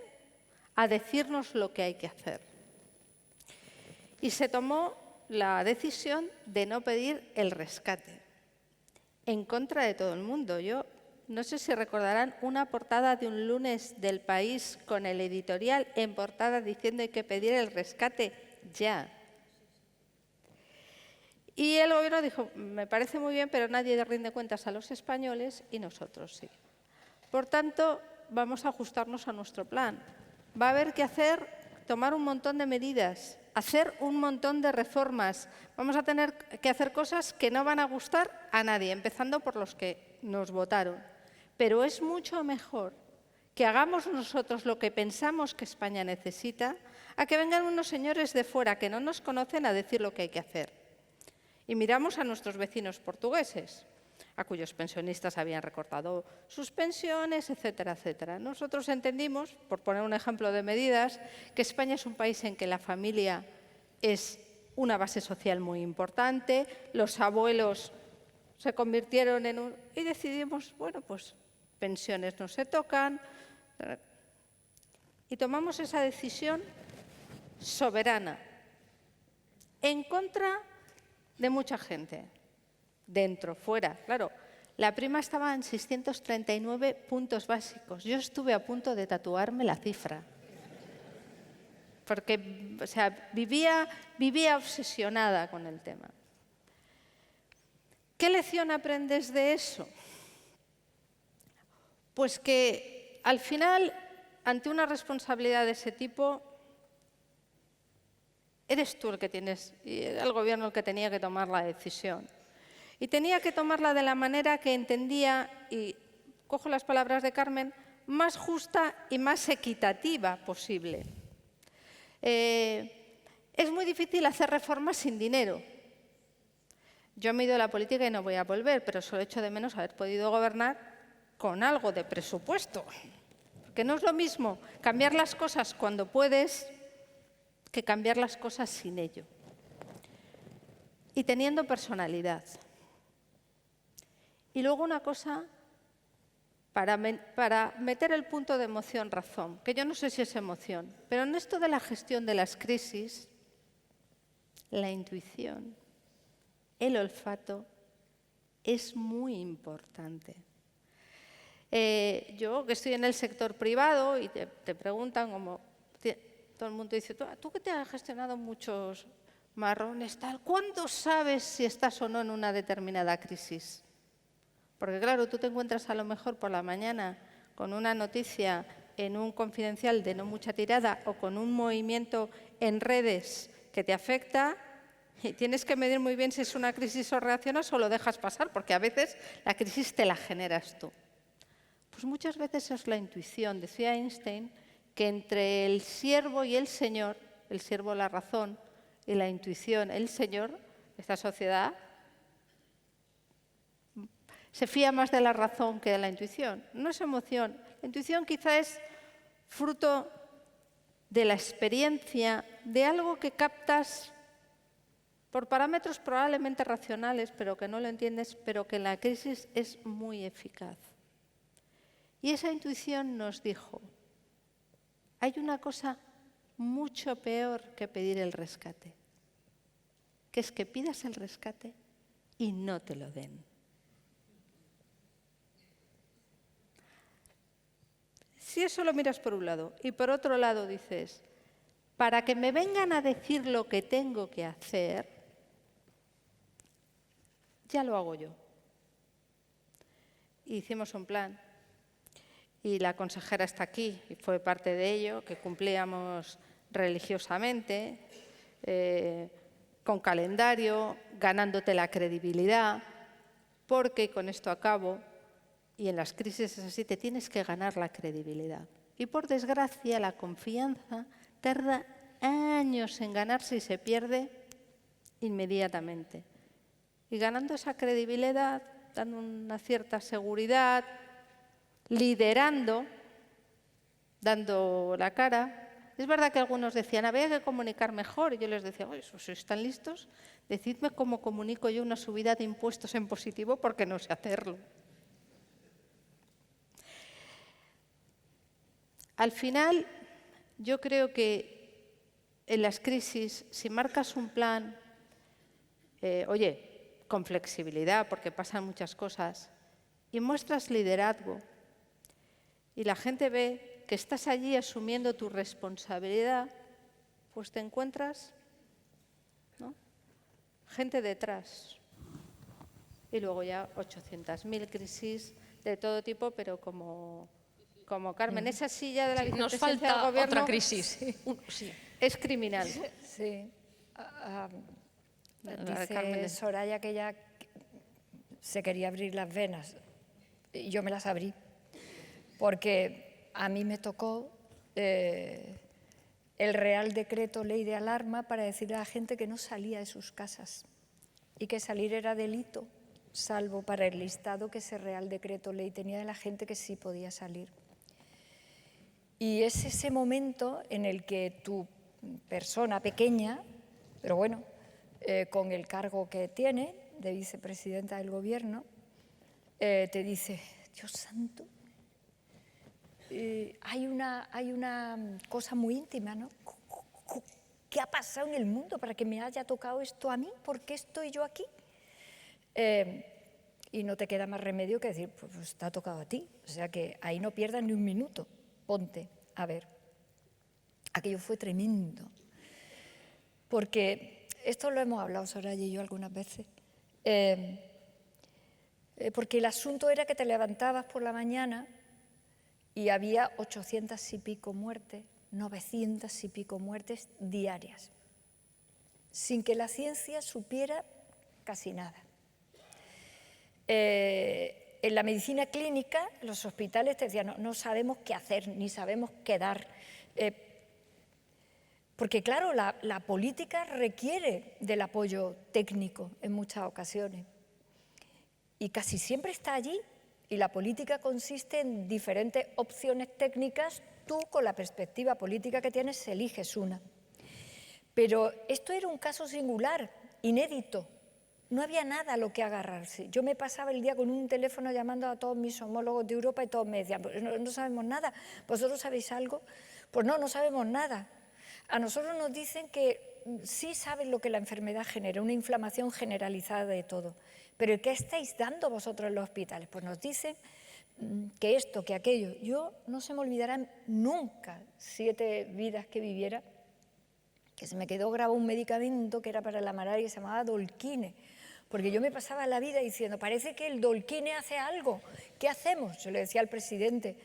a decirnos lo que hay que hacer. Y se tomó la decisión de no pedir el rescate, en contra de todo el mundo. Yo no sé si recordarán una portada de un lunes del País con el editorial en portada diciendo hay que pedir el rescate ya. Y el gobierno dijo, me parece muy bien, pero nadie rinde cuentas a los españoles y nosotros sí. Por tanto, vamos a ajustarnos a nuestro plan. Va a haber que tomar un montón de medidas, hacer un montón de reformas. Vamos a tener que hacer cosas que no van a gustar a nadie, empezando por los que nos votaron. Pero es mucho mejor que hagamos nosotros lo que pensamos que España necesita, a que vengan unos señores de fuera que no nos conocen a decir lo que hay que hacer. Y miramos a nuestros vecinos portugueses, a cuyos pensionistas habían recortado sus pensiones, etcétera, etcétera. Nosotros entendimos, por poner un ejemplo de medidas, que España es un país en que la familia es una base social muy importante, los abuelos se convirtieron en un... Y decidimos, bueno, pues pensiones no se tocan. Y tomamos esa decisión soberana, en contra de mucha gente, dentro, fuera. Claro, la prima estaba en 639 puntos básicos. Yo estuve a punto de tatuarme la cifra, porque o sea, vivía obsesionada con el tema. ¿Qué lección aprendes de eso? Pues que al final, ante una responsabilidad de ese tipo, eres tú el que tienes, y era el gobierno el que tenía que tomar la decisión. Y tenía que tomarla de la manera que entendía, y cojo las palabras de Carmen, más justa y más equitativa posible. Es muy difícil hacer reformas sin dinero. Yo me he ido a la política y no voy a volver, pero solo echo de menos haber podido gobernar con algo de presupuesto. Porque no es lo mismo cambiar las cosas cuando puedes que cambiar las cosas sin ello. Y teniendo personalidad. Y luego una cosa, para meter el punto de emoción-razón, que yo no sé si es emoción, pero en esto de la gestión de las crisis, la intuición, el olfato, es muy importante. Yo que estoy en el sector privado y te preguntan como... Todo el mundo dice, tú que te has gestionado muchos marrones, tal, ¿cuándo sabes si estás o no en una determinada crisis? Porque claro, tú te encuentras a lo mejor por la mañana con una noticia en un confidencial de no mucha tirada o con un movimiento en redes que te afecta y tienes que medir muy bien si es una crisis o reaccionas o lo dejas pasar, porque a veces la crisis te la generas tú. Pues muchas veces es la intuición. Decía Einstein que entre el siervo y el Señor, el siervo la razón y la intuición el Señor, esta sociedad se fía más de la razón que de la intuición. No es emoción. La intuición quizá es fruto de la experiencia, de algo que captas por parámetros probablemente racionales, pero que no lo entiendes, pero que en la crisis es muy eficaz. Y esa intuición nos dijo, hay una cosa mucho peor que pedir el rescate, que es que pidas el rescate y no te lo den. Si eso lo miras por un lado y por otro lado dices, para que me vengan a decir lo que tengo que hacer, ya lo hago yo. Y hicimos un plan y la consejera está aquí y fue parte de ello, que cumplíamos religiosamente, con calendario, ganándote la credibilidad, porque, y con esto acabo, y en las crisis es así, te tienes que ganar la credibilidad. Y por desgracia la confianza tarda años en ganarse y se pierde inmediatamente. Y ganando esa credibilidad, dando una cierta seguridad, liderando, dando la cara. Es verdad que algunos decían, había que comunicar mejor. Y yo les decía, oye, si están listos, decidme cómo comunico yo una subida de impuestos en positivo porque no sé hacerlo. Al final, yo creo que en las crisis, si marcas un plan, con flexibilidad, porque pasan muchas cosas, y muestras liderazgo, y la gente ve que estás allí asumiendo tu responsabilidad, pues te encuentras, ¿no?, gente detrás. Y luego ya 800.000 crisis de todo tipo, pero como Carmen, esa silla de la Nos vicepresidencia falta del Gobierno otra crisis. Sí. es criminal. Sí. Carmen. Dice Soraya que ella se quería abrir las venas. Y yo me las abrí, porque a mí me tocó el Real Decreto Ley de Alarma para decirle a la gente que no salía de sus casas y que salir era delito, salvo para el listado que ese Real Decreto Ley tenía de la gente que sí podía salir. Y es ese momento en el que tu persona pequeña, pero bueno, con el cargo que tiene de vicepresidenta del Gobierno, te dice, Dios santo, hay una cosa muy íntima, ¿no? ¿Qué ha pasado en el mundo para que me haya tocado esto a mí? ¿Por qué estoy yo aquí? Y no te queda más remedio que decir, pues te ha tocado a ti. O sea que ahí no pierdas ni un minuto. Ponte a ver. Aquello fue tremendo. Porque esto lo hemos hablado Soraya y yo algunas veces. Porque el asunto era que te levantabas por la mañana y había 800 y pico muertes, 900 y pico muertes diarias, sin que la ciencia supiera casi nada. En la medicina clínica, los hospitales te decían, no sabemos qué hacer, ni sabemos qué dar. Porque claro, la política requiere del apoyo técnico en muchas ocasiones. Y casi siempre está allí. Y la política consiste en diferentes opciones técnicas. Tú, con la perspectiva política que tienes, eliges una. Pero esto era un caso singular, inédito. No había nada a lo que agarrarse. Yo me pasaba el día con un teléfono llamando a todos mis homólogos de Europa y todos me decían, pues no sabemos nada. ¿Vosotros sabéis algo? Pues no sabemos nada. A nosotros nos dicen que sí saben lo que la enfermedad genera, una inflamación generalizada de todo. Pero ¿qué estáis dando vosotros en los hospitales? Pues nos dicen que esto, que aquello. Yo no se me olvidarán nunca 7 vidas que viviera, que se me quedó grabado un medicamento que era para la malaria que se llamaba Dolquine. Porque yo me pasaba la vida diciendo, parece que el Dolquine hace algo. ¿Qué hacemos? Yo le decía al presidente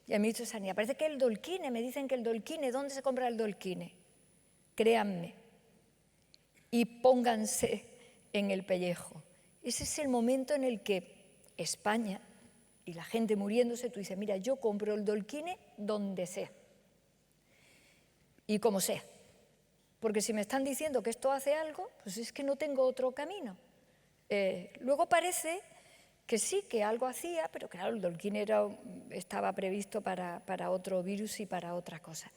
y al ministro de Sanidad, parece que el Dolquine, me dicen que el Dolquine, ¿dónde se compra el Dolquine? Créanme y pónganse en el pellejo. Ese es el momento en el que España y la gente muriéndose, tú dices, mira, yo compro el Dolquine donde sea. y como sea. Porque si me están diciendo que esto hace algo, pues es que no tengo otro camino. Luego parece que sí, que algo hacía, pero claro, el Dolquín estaba previsto para otro virus y para otra cosa.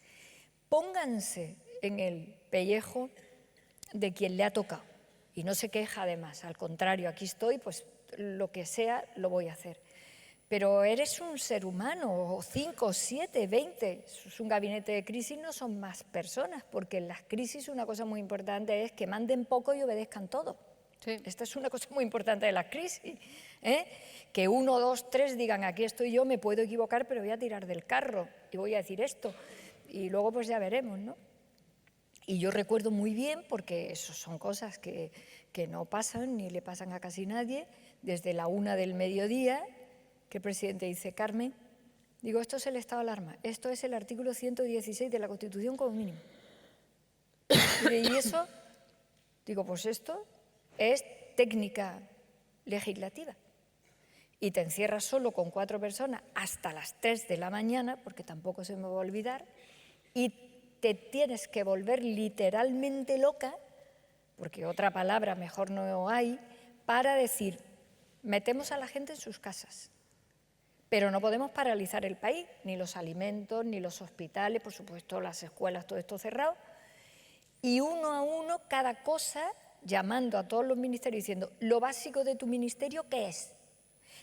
Pónganse en el pellejo de quien le ha tocado y no se queja además, al contrario, aquí estoy, pues lo que sea lo voy a hacer. Pero eres un ser humano, o 5, 7, 20, es un gabinete de crisis, no son más personas, porque en las crisis una cosa muy importante es que manden poco y obedezcan todo. Sí. Esta es una cosa muy importante de las crisis, que 1, 2, 3 digan, aquí estoy yo, me puedo equivocar, pero voy a tirar del carro y voy a decir esto. Y luego pues ya veremos, ¿no? Y yo recuerdo muy bien, porque eso son cosas que no pasan ni le pasan a casi nadie, desde la 1 del mediodía, que el presidente dice, Carmen, digo, esto es el estado de alarma, esto es el artículo 116 de la Constitución como mínimo. Y eso, digo, pues esto es técnica legislativa. Y te encierras solo con 4 personas hasta las 3 de la mañana, porque tampoco se me va a olvidar, y te tienes que volver literalmente loca, porque otra palabra mejor no hay, para decir, metemos a la gente en sus casas. Pero no podemos paralizar el país, ni los alimentos, ni los hospitales, por supuesto las escuelas, todo esto cerrado. Y uno a uno, cada cosa, llamando a todos los ministerios diciendo, lo básico de tu ministerio, ¿qué es?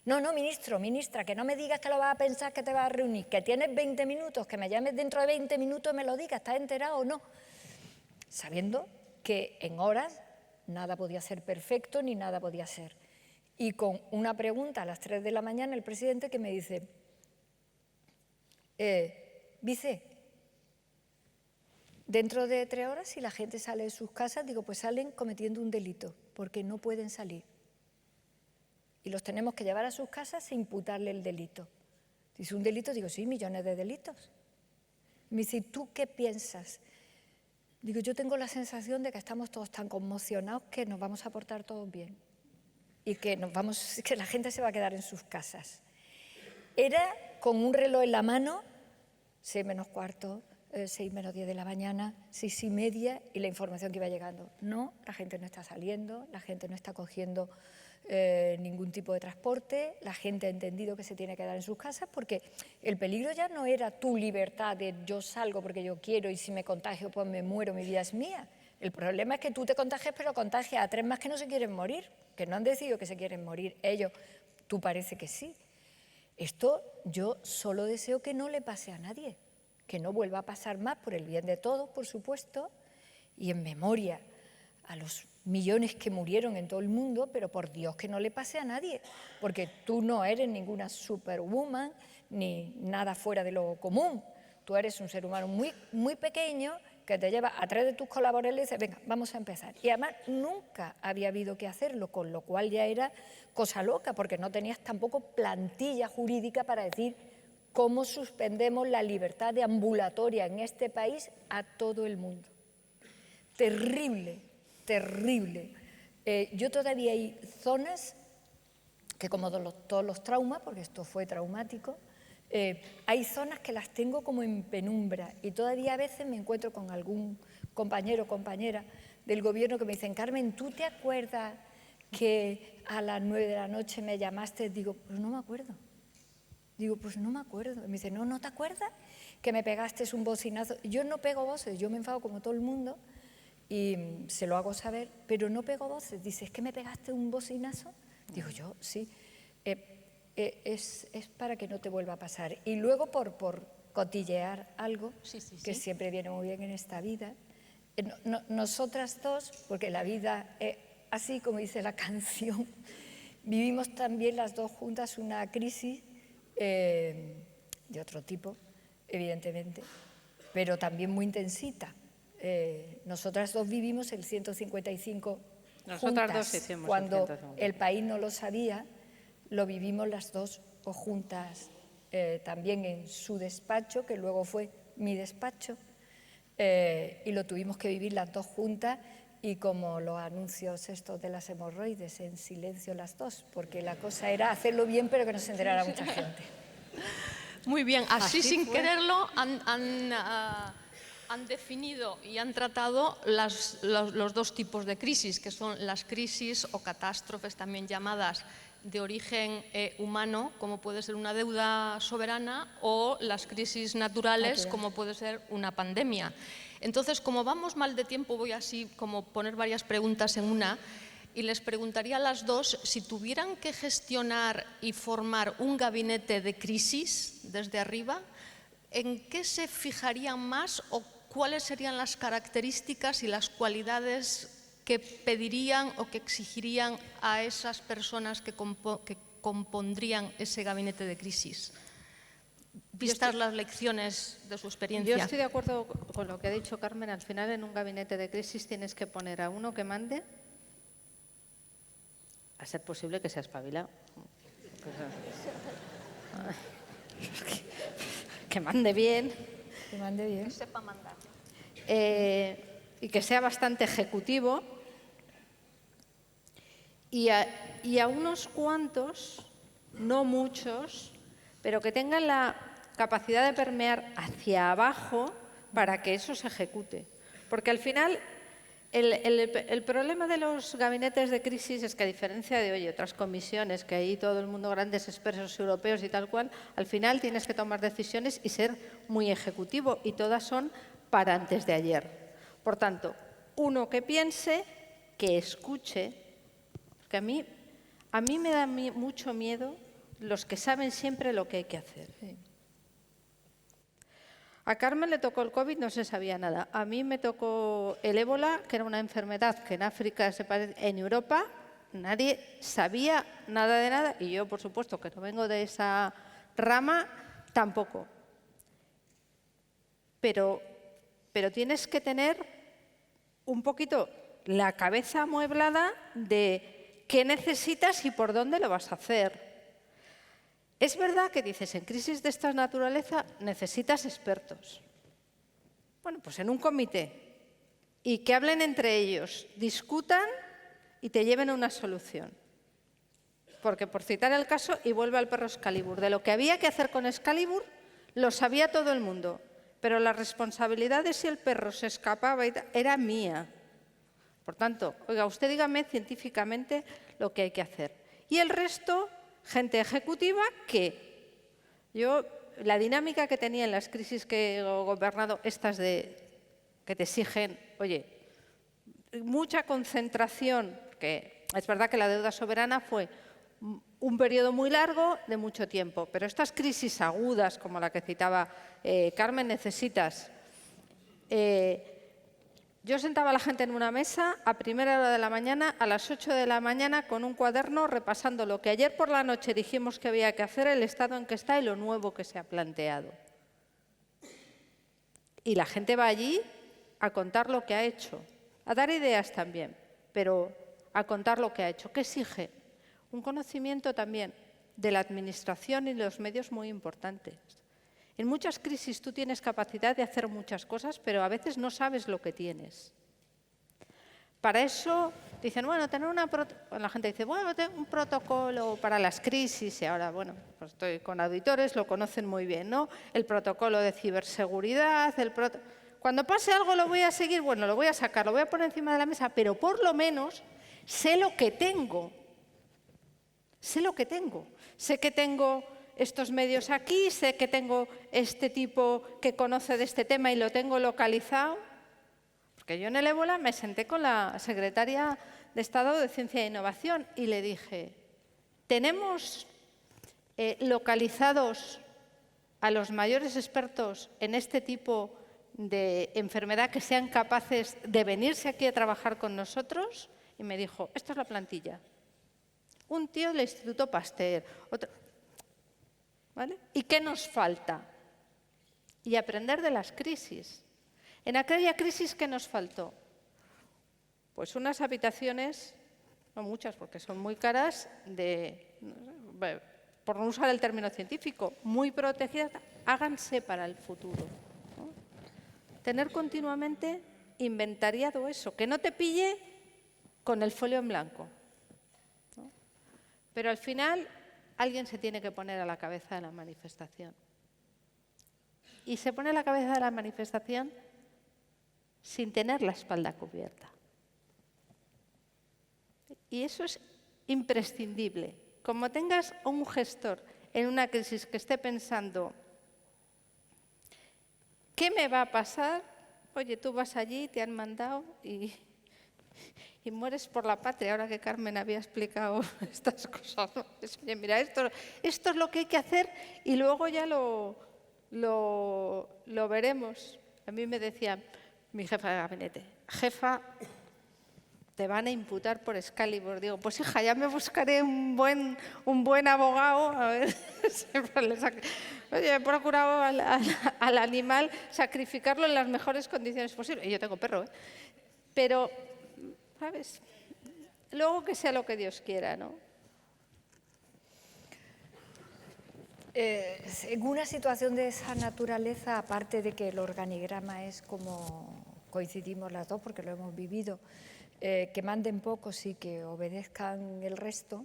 No, no, ministro, ministra, que no me digas que lo vas a pensar, que te vas a reunir, que tienes 20 minutos, que me llames dentro de 20 minutos y me lo digas, ¿estás enterado o no? Sabiendo que en horas nada podía ser perfecto ni nada podía ser. Y con una pregunta a las 3 de la mañana, el presidente que me dice, vice, dentro de 3 horas, si la gente sale de sus casas, digo, pues salen cometiendo un delito, porque no pueden salir. Y los tenemos que llevar a sus casas e imputarle el delito. Dice, ¿un delito? Digo, sí, millones de delitos. Me dice, ¿tú qué piensas? Digo, yo tengo la sensación de que estamos todos tan conmocionados que nos vamos a portar todos bien y que la gente se va a quedar en sus casas. Era con un reloj en la mano, 6 menos cuarto, 6 menos 10 de la mañana, 6 y media, y la información que iba llegando. No, la gente no está saliendo, la gente no está cogiendo ningún tipo de transporte, la gente ha entendido que se tiene que quedar en sus casas, porque el peligro ya no era tu libertad de yo salgo porque yo quiero y si me contagio pues me muero, mi vida es mía. El problema es que tú te contagias, pero contagias a 3 más que no se quieren morir, que no han decidido que se quieren morir ellos, tú parece que sí. Esto yo solo deseo que no le pase a nadie, que no vuelva a pasar más por el bien de todos, por supuesto, y en memoria a los millones que murieron en todo el mundo, pero por Dios que no le pase a nadie, porque tú no eres ninguna superwoman ni nada fuera de lo común. Tú eres un ser humano muy, muy pequeño que te lleva a 3 de tus colaboradores y le dices, venga, vamos a empezar. Y además nunca había habido que hacerlo, con lo cual ya era cosa loca, porque no tenías tampoco plantilla jurídica para decir cómo suspendemos la libertad de ambulatoria en este país a todo el mundo. Terrible, terrible. Yo todavía hay zonas que, como todos los traumas, porque esto fue traumático, hay zonas que las tengo como en penumbra y todavía a veces me encuentro con algún compañero o compañera del gobierno que me dicen, Carmen, ¿tú te acuerdas que a las 9 de la noche me llamaste? Digo, pues no me acuerdo. Digo, pues no me acuerdo. Y me dice, ¿no te acuerdas que me pegaste un bocinazo? Yo no pego voces, yo me enfado como todo el mundo y se lo hago saber, pero no pego voces. Dice, ¿es que me pegaste un bocinazo? Digo, yo, sí. Es para que no te vuelva a pasar. Y luego por cotillear algo, que siempre viene muy bien en esta vida, nosotras dos, porque la vida, así como dice la canción, vivimos también las dos juntas una crisis de otro tipo, evidentemente, pero también muy intensita. Nosotras dos vivimos el 155 juntas, cuando el país no lo sabía, lo vivimos las dos juntas, también en su despacho, que luego fue mi despacho, y lo tuvimos que vivir las dos juntas y como los anuncios estos de las hemorroides, en silencio las dos, porque la cosa era hacerlo bien pero que no se enterara mucha gente. Muy bien, así sin quererlo han definido y han tratado los dos tipos de crisis, que son las crisis o catástrofes también llamadas de origen humano, como puede ser una deuda soberana, o las crisis naturales, como puede ser una pandemia. Entonces, como vamos mal de tiempo, voy así como poner varias preguntas en una, y les preguntaría a las dos si tuvieran que gestionar y formar un gabinete de crisis desde arriba, ¿en qué se fijarían más o cuáles serían las características y las cualidades que pedirían o que exigirían a esas personas que compondrían ese gabinete de crisis, vistas las lecciones de su experiencia? Yo estoy de acuerdo con lo que ha dicho Carmen. Al final, en un gabinete de crisis tienes que poner a uno que mande, a ser posible que sea espabilado. Que mande bien. Que mande bien. Que sepa mandar. Y que sea bastante ejecutivo. Y a unos cuantos, no muchos, pero que tengan la capacidad de permear hacia abajo para que eso se ejecute. Porque al final, el problema de los gabinetes de crisis es que, a diferencia de otras comisiones, que ahí todo el mundo, grandes expertos europeos y tal cual, al final tienes que tomar decisiones y ser muy ejecutivo, y todas son para antes de ayer. Por tanto, uno que piense, que escuche, porque a mí me da mucho miedo los que saben siempre lo que hay que hacer. Sí. A Carmen le tocó el COVID, no se sabía nada. A mí me tocó el ébola, que era una enfermedad que en África en Europa nadie sabía nada de nada, y yo, por supuesto, que no vengo de esa rama, tampoco. Pero tienes que tener un poquito la cabeza amueblada de qué necesitas y por dónde lo vas a hacer. Es verdad que dices, en crisis de esta naturaleza necesitas expertos. Bueno, pues en un comité, y que hablen entre ellos, discutan y te lleven a una solución. Porque, por citar el caso, y vuelve al perro Excalibur, de lo que había que hacer con Excalibur lo sabía todo el mundo, pero la responsabilidad de si el perro se escapaba era mía. Por tanto, oiga, usted dígame científicamente lo que hay que hacer. Y el resto, gente ejecutiva que yo, la dinámica que tenía en las crisis que he gobernado, estas que te exigen, oye, mucha concentración, que es verdad que la deuda soberana fue un periodo muy largo de mucho tiempo, pero estas crisis agudas, como la que citaba Carmen, necesitas. Yo sentaba a la gente en una mesa a primera hora de la mañana, a las 8 de la mañana, con un cuaderno, repasando lo que ayer por la noche dijimos que había que hacer, el estado en que está y lo nuevo que se ha planteado. Y la gente va allí a contar lo que ha hecho, a dar ideas también, pero a contar lo que ha hecho. ¿Qué exige? Un conocimiento también de la administración y los medios muy importantes. En muchas crisis tú tienes capacidad de hacer muchas cosas, pero a veces no sabes lo que tienes. Para eso dicen, bueno, la gente dice, bueno, tengo un protocolo para las crisis, y ahora, bueno, pues estoy con auditores, lo conocen muy bien, ¿no? El protocolo de ciberseguridad, cuando pase algo lo voy a seguir, bueno, lo voy a sacar, lo voy a poner encima de la mesa, pero por lo menos sé lo que tengo. Sé lo que tengo. Sé que tengo estos medios aquí, sé que tengo este tipo que conoce de este tema y lo tengo localizado. Porque yo en el ébola me senté con la secretaria de Estado de Ciencia e Innovación y le dije, ¿tenemos localizados a los mayores expertos en este tipo de enfermedad que sean capaces de venirse aquí a trabajar con nosotros? Y me dijo, esto es la plantilla. Un tío del Instituto Pasteur, otro. ¿Vale? ¿Y qué nos falta? Y aprender de las crisis. En aquella crisis, ¿qué nos faltó? Pues unas habitaciones, no muchas porque son muy caras, por no usar el término científico, muy protegidas, háganse para el futuro, ¿no? Tener continuamente inventariado eso, que no te pille con el folio en blanco, ¿no? Pero al final alguien se tiene que poner a la cabeza de la manifestación. Y se pone a la cabeza de la manifestación sin tener la espalda cubierta. Y eso es imprescindible. Como tengas un gestor en una crisis que esté pensando, ¿qué me va a pasar? Oye, tú vas allí, te han mandado y mueres por la patria, ahora que Carmen había explicado estas cosas, ¿no? Oye, mira, esto es lo que hay que hacer y luego ya lo veremos. A mí me decía mi jefa de gabinete, jefa, te van a imputar por Excalibur. Digo, pues hija, ya me buscaré un buen abogado. A ver, oye, he procurado al animal sacrificarlo en las mejores condiciones posibles. Y yo tengo perro, ¿eh? Pero, ¿sabes? Luego que sea lo que Dios quiera, ¿no? En una situación de esa naturaleza, aparte de que el organigrama es como coincidimos las dos, porque lo hemos vivido, que manden pocos y que obedezcan el resto,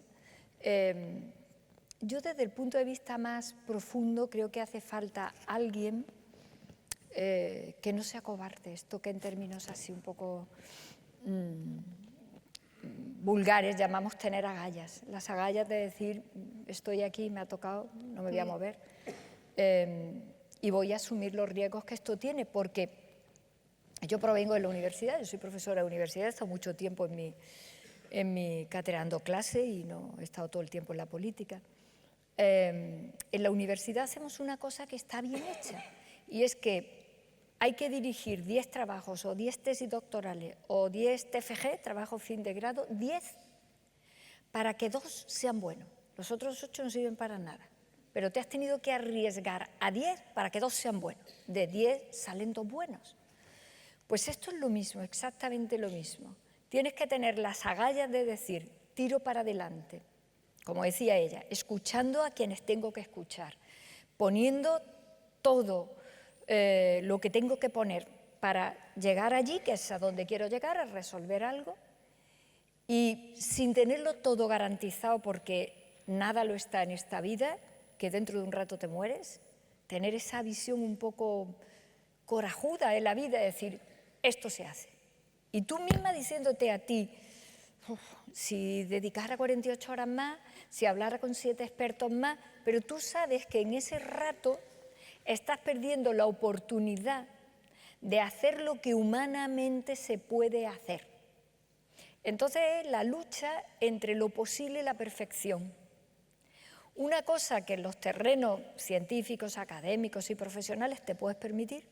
yo desde el punto de vista más profundo creo que hace falta alguien que no sea cobarde, esto que en términos así un poco vulgares llamamos tener agallas, las agallas de decir estoy aquí, me ha tocado, no me voy a mover y voy a asumir los riesgos que esto tiene, porque yo provengo de la universidad, yo soy profesora de universidad, he estado mucho tiempo en mi cátedra dando clase y no he estado todo el tiempo en la política. En la universidad hacemos una cosa que está bien hecha y es que hay que dirigir 10 trabajos o 10 tesis doctorales o 10 TFG, trabajo fin de grado, 10, para que 2 sean buenos. Los otros 8 no sirven para nada, pero te has tenido que arriesgar a 10 para que 2 sean buenos. De 10 salen 2 buenos. Pues esto es lo mismo, exactamente lo mismo. Tienes que tener las agallas de decir, tiro para adelante, como decía ella, escuchando a quienes tengo que escuchar, poniendo todo lo que tengo que poner para llegar allí, que es a donde quiero llegar, a resolver algo, y sin tenerlo todo garantizado, porque nada lo está en esta vida, que dentro de un rato te mueres, tener esa visión un poco corajuda en la vida, decir, esto se hace. Y tú misma diciéndote a ti, si dedicara 48 horas más, si hablara con 7 expertos más, pero tú sabes que en ese rato estás perdiendo la oportunidad de hacer lo que humanamente se puede hacer. Entonces es la lucha entre lo posible y la perfección. Una cosa que en los terrenos científicos, académicos y profesionales te puedes permitir.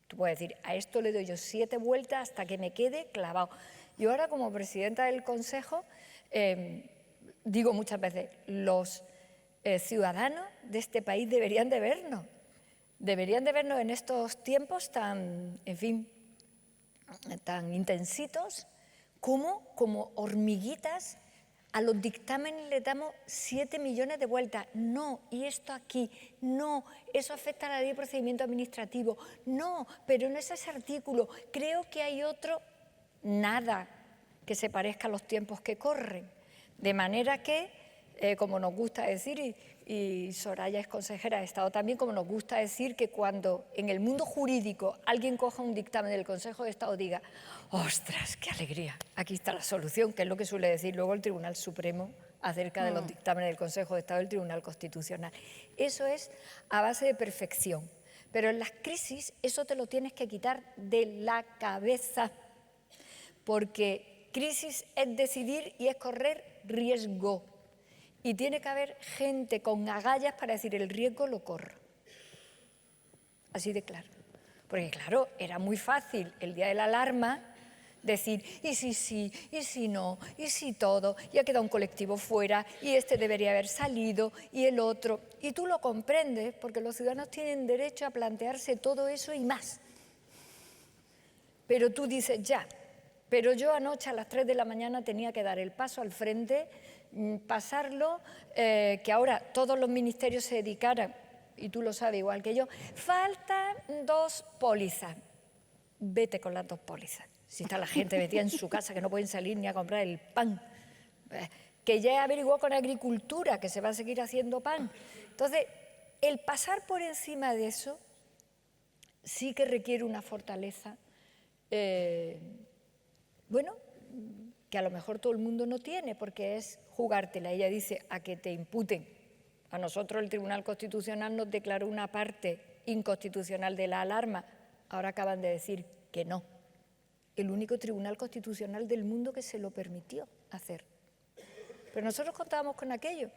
Tú puedes decir, a esto le doy yo 7 vueltas hasta que me quede clavado. Yo ahora como presidenta del Consejo digo muchas veces, los ciudadanos de este país deberían de vernos en estos tiempos tan, en fin, tan intensitos, como hormiguitas a los dictámenes le damos 7 millones de vueltas. No, y esto aquí, no, eso afecta a la ley de procedimiento administrativo. No, pero no es ese artículo. Creo que hay otro, nada que se parezca a los tiempos que corren. De manera que, como nos gusta decir, y Soraya es consejera de Estado también, como nos gusta decir que cuando en el mundo jurídico alguien coja un dictamen del Consejo de Estado diga, ¡ostras, qué alegría! Aquí está la solución, que es lo que suele decir luego el Tribunal Supremo acerca de los dictámenes del Consejo de Estado y del Tribunal Constitucional. Eso es a base de perfección. Pero en las crisis eso te lo tienes que quitar de la cabeza, porque crisis es decidir y es correr riesgo. Y tiene que haber gente con agallas para decir el riesgo lo corro. Así de claro. Porque claro, era muy fácil el día de la alarma decir, y si sí, y si no, y si todo, y ha quedado un colectivo fuera, y este debería haber salido, y el otro. Y tú lo comprendes, porque los ciudadanos tienen derecho a plantearse todo eso y más. Pero tú dices, ya, pero yo anoche a las 3 de la mañana tenía que dar el paso al frente, pasarlo, que ahora todos los ministerios se dedicaran, y tú lo sabes igual que yo, faltan 2 pólizas. Vete con las 2 pólizas. Si está la gente metida en su casa que no pueden salir ni a comprar el pan, que ya he averiguado con agricultura que se va a seguir haciendo pan. Entonces, el pasar por encima de eso sí que requiere una fortaleza bueno, que a lo mejor todo el mundo no tiene, porque es jugártela. Ella dice, a que te imputen. A nosotros el Tribunal Constitucional nos declaró una parte inconstitucional de la alarma. Ahora acaban de decir que no. El único Tribunal Constitucional del mundo que se lo permitió hacer. Pero nosotros contábamos con aquello,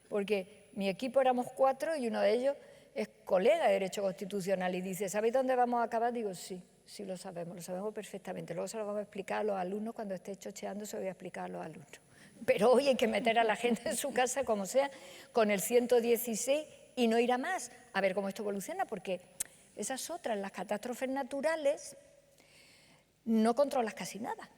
porque mi equipo éramos 4 y uno de ellos es colega de Derecho Constitucional y dice, ¿sabéis dónde vamos a acabar? Digo, sí, sí lo sabemos perfectamente. Luego se lo vamos a explicar a los alumnos, cuando esté chocheando se lo voy a explicar a los alumnos. Pero hoy hay que meter a la gente en su casa, como sea, con el 116 y no ir a más, a ver cómo esto evoluciona, porque esas otras, las catástrofes naturales, no controlas casi nada.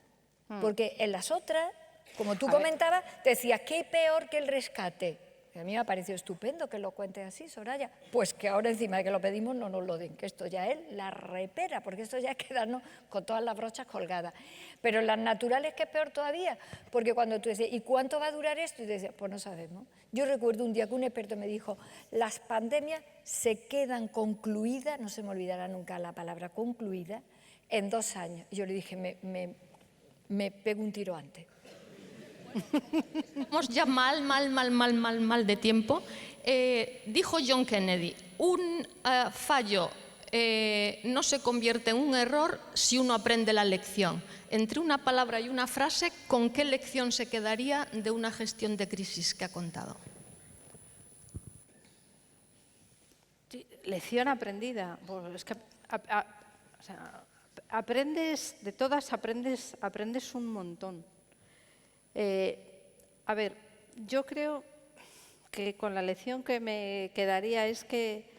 Porque en las otras, como tú comentabas, decías, ¿qué peor que el rescate? Y a mí me ha parecido estupendo que lo cuentes así, Soraya. Pues que ahora encima de que lo pedimos no nos lo den, que esto ya es la repera, porque esto ya es quedarnos con todas las brochas colgadas. Pero en las naturales, que es peor todavía, porque cuando tú decías, ¿y cuánto va a durar esto? Y te decías, pues no sabemos. Yo recuerdo un día que un experto me dijo, las pandemias se quedan concluidas, no se me olvidará nunca la palabra concluida, en 2 años. Y yo le dije, me pego un tiro antes. Estamos ya mal de tiempo. Dijo John Kennedy, un fallo no se convierte en un error si uno aprende la lección. Entre una palabra y una frase, ¿con qué lección se quedaría de una gestión de crisis que ha contado? Sí, lección aprendida. Pues es que o sea, aprendes, de todas aprendes un montón. A ver, yo creo que con la lección que me quedaría es que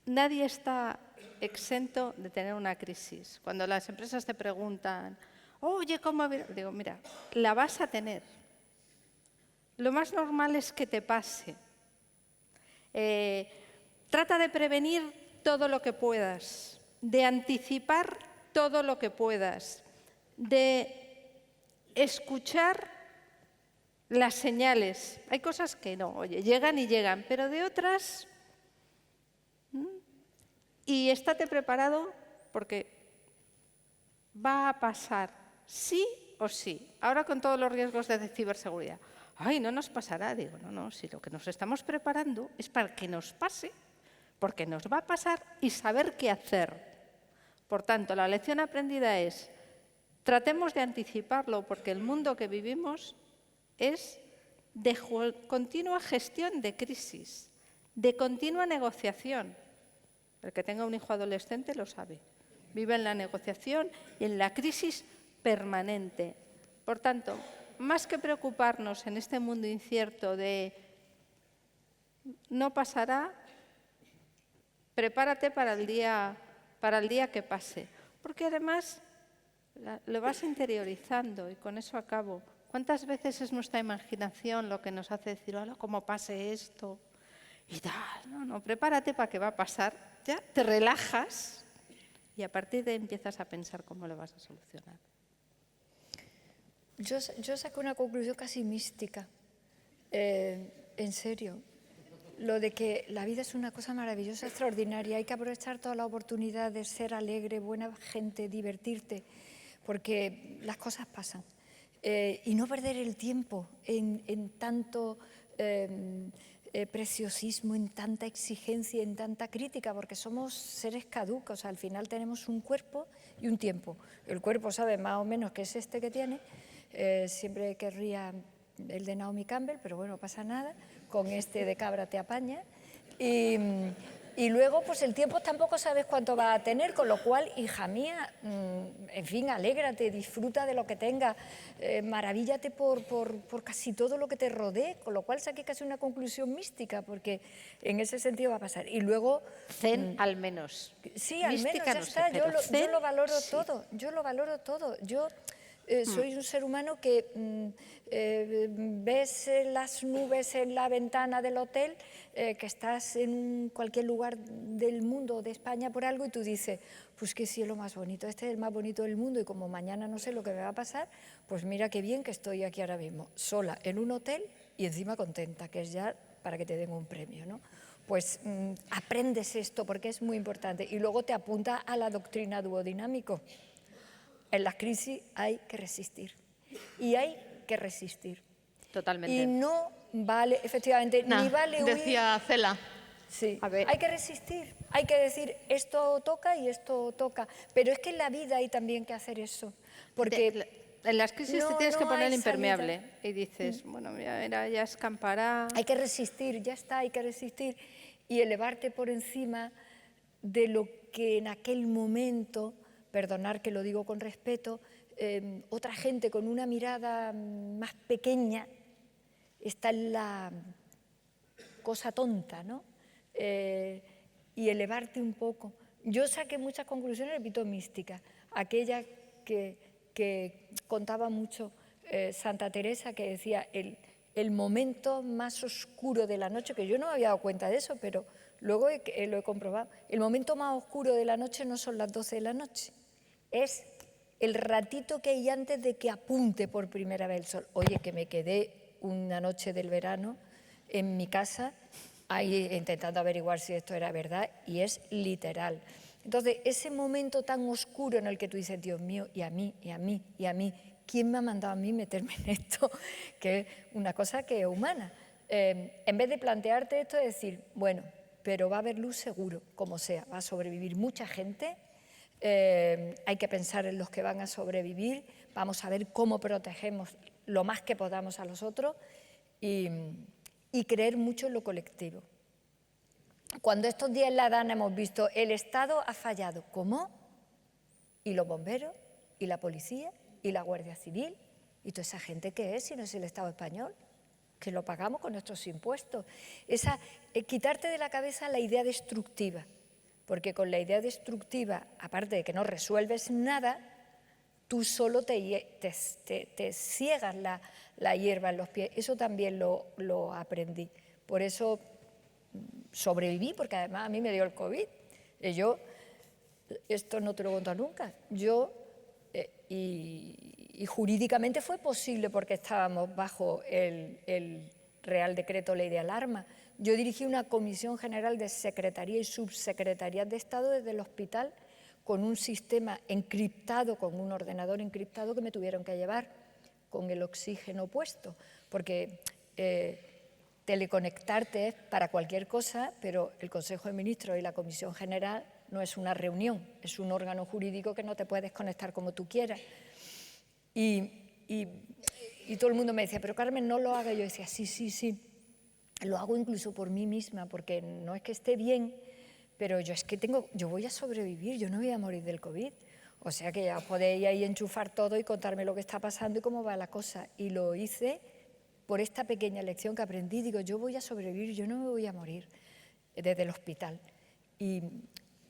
nadie está exento de tener una crisis. Cuando las empresas te preguntan, oye, ¿cómo? Digo, mira, la vas a tener. Lo más normal es que te pase. Trata de prevenir todo lo que puedas, de anticipar todo lo que puedas, de escuchar las señales. Hay cosas que no, oye, llegan y llegan, pero de otras... Y estate preparado porque va a pasar, sí o sí. Ahora con todos los riesgos de ciberseguridad. Ay, no nos pasará. Digo, no, si lo que nos estamos preparando es para que nos pase, porque nos va a pasar y saber qué hacer. Por tanto, la lección aprendida es, tratemos de anticiparlo, porque el mundo que vivimos es de continua gestión de crisis, de continua negociación. El que tenga un hijo adolescente lo sabe. Vive en la negociación y en la crisis permanente. Por tanto, más que preocuparnos en este mundo incierto de no pasará, prepárate para el día que pase. Porque además lo vas interiorizando y con eso acabo. ¿Cuántas veces es nuestra imaginación lo que nos hace decir, hola, cómo pase esto? Y tal, no, prepárate para que va a pasar. Ya te relajas y a partir de ahí empiezas a pensar cómo lo vas a solucionar. Yo saco una conclusión casi mística, en serio. Lo de que la vida es una cosa maravillosa, extraordinaria, hay que aprovechar toda la oportunidad de ser alegre, buena gente, divertirte, porque las cosas pasan. Y no perder el tiempo en tanto preciosismo, en tanta exigencia, en tanta crítica, porque somos seres caducos, al final tenemos un cuerpo y un tiempo. El cuerpo sabe más o menos que es este que tiene, siempre querría el de Naomi Campbell, pero bueno, no pasa nada, con este de cabra te apaña. Y luego, pues el tiempo tampoco sabes cuánto va a tener, con lo cual, hija mía, en fin, alégrate, disfruta de lo que tengas, maravíllate por casi todo lo que te rodee, con lo cual saqué casi una conclusión mística, porque en ese sentido va a pasar. Y luego... Zen al menos. Sí, al Mística menos, ya no está, sé, yo lo valoro sí. todo, yo lo valoro todo. Yo soy un ser humano que ves las nubes en la ventana del hotel, que estás en cualquier lugar del mundo, de España, por algo, y tú dices, pues qué cielo más bonito, este es el más bonito del mundo, y como mañana no sé lo que me va a pasar, pues mira qué bien que estoy aquí ahora mismo, sola, en un hotel y encima contenta, que es ya para que te den un premio, ¿no? pues aprendes esto porque es muy importante. Y luego te apunta a la doctrina duodinámico. En las crisis hay que resistir. Y hay que resistir. Totalmente. Y no vale, efectivamente, ni vale huir. Decía Cela. Sí, A ver. hay que resistir, hay que decir esto toca y esto toca. Pero es que en la vida hay también que hacer eso. Porque En las crisis te tienes que poner hay impermeable salida. y dices, bueno, mira, ya escampará. Hay que resistir, ya está, hay que resistir y elevarte por encima de lo que en aquel momento, perdonar que lo digo con respeto, otra gente con una mirada más pequeña está en la cosa tonta, ¿no? Y elevarte un poco. Yo saqué muchas conclusiones, repito, místicas. Aquella que contaba mucho Santa Teresa, que decía el momento más oscuro de la noche, que yo no me había dado cuenta de eso, pero luego lo he comprobado. El momento más oscuro de la noche no son las 12 de la noche, es el ratito que hay antes de que apunte por primera vez el sol. Oye, que me quedé una noche del verano en mi casa, ahí intentando averiguar si esto era verdad, y es literal. Entonces, ese momento tan oscuro en el que tú dices, Dios mío, y a mí, y a mí, y a mí, ¿quién me ha mandado a mí meterme en esto? Que es una cosa que es humana. En vez de plantearte esto, decir, bueno, pero va a haber luz seguro, como sea, va a sobrevivir mucha gente, hay que pensar en los que van a sobrevivir, vamos a ver cómo protegemos lo más que podamos a los otros y creer mucho en lo colectivo. Cuando estos días en La Dana hemos visto el Estado ha fallado, ¿cómo? Y los bomberos, y la policía, y la Guardia Civil, y toda esa gente que es, si no es el Estado español, que lo pagamos con nuestros impuestos. Quitarte de la cabeza la idea destructiva, porque con la idea destructiva, aparte de que no resuelves nada, tú solo te ciegas la hierba en los pies. Eso también lo aprendí. Por eso sobreviví, porque además a mí me dio el COVID. Yo, esto no te lo he contado nunca, y jurídicamente fue posible porque estábamos bajo el Real Decreto Ley de Alarma. Yo dirigí una comisión general de Secretaría y Subsecretarías de Estado desde el hospital con un sistema encriptado, con un ordenador encriptado que me tuvieron que llevar con el oxígeno puesto, porque teleconectarte es para cualquier cosa, pero el Consejo de Ministros y la Comisión General no es una reunión, es un órgano jurídico que no te puedes conectar como tú quieras. Y todo el mundo me decía, pero Carmen, no lo haga. Yo decía, sí, lo hago incluso por mí misma, porque no es que esté bien, pero yo voy a sobrevivir, yo no voy a morir del COVID. O sea que ya podéis ahí enchufar todo y contarme lo que está pasando y cómo va la cosa. Y lo hice por esta pequeña lección que aprendí. Digo, yo voy a sobrevivir, yo no me voy a morir desde el hospital. Y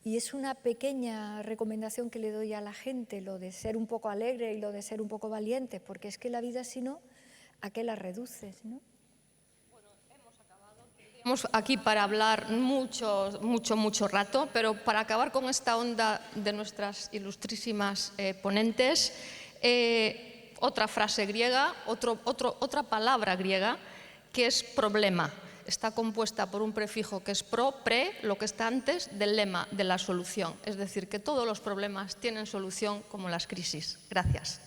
es una pequeña recomendación que le doy a la gente, lo de ser un poco alegre y lo de ser un poco valiente, porque es que la vida, si no, ¿a qué la reduces, no? Estamos aquí para hablar mucho rato, pero para acabar con esta onda de nuestras ilustrísimas ponentes, otra frase griega, otra palabra griega, que es problema. Está compuesta por un prefijo que es pre, lo que está antes del lema, de la solución. Es decir, que todos los problemas tienen solución como las crisis. Gracias.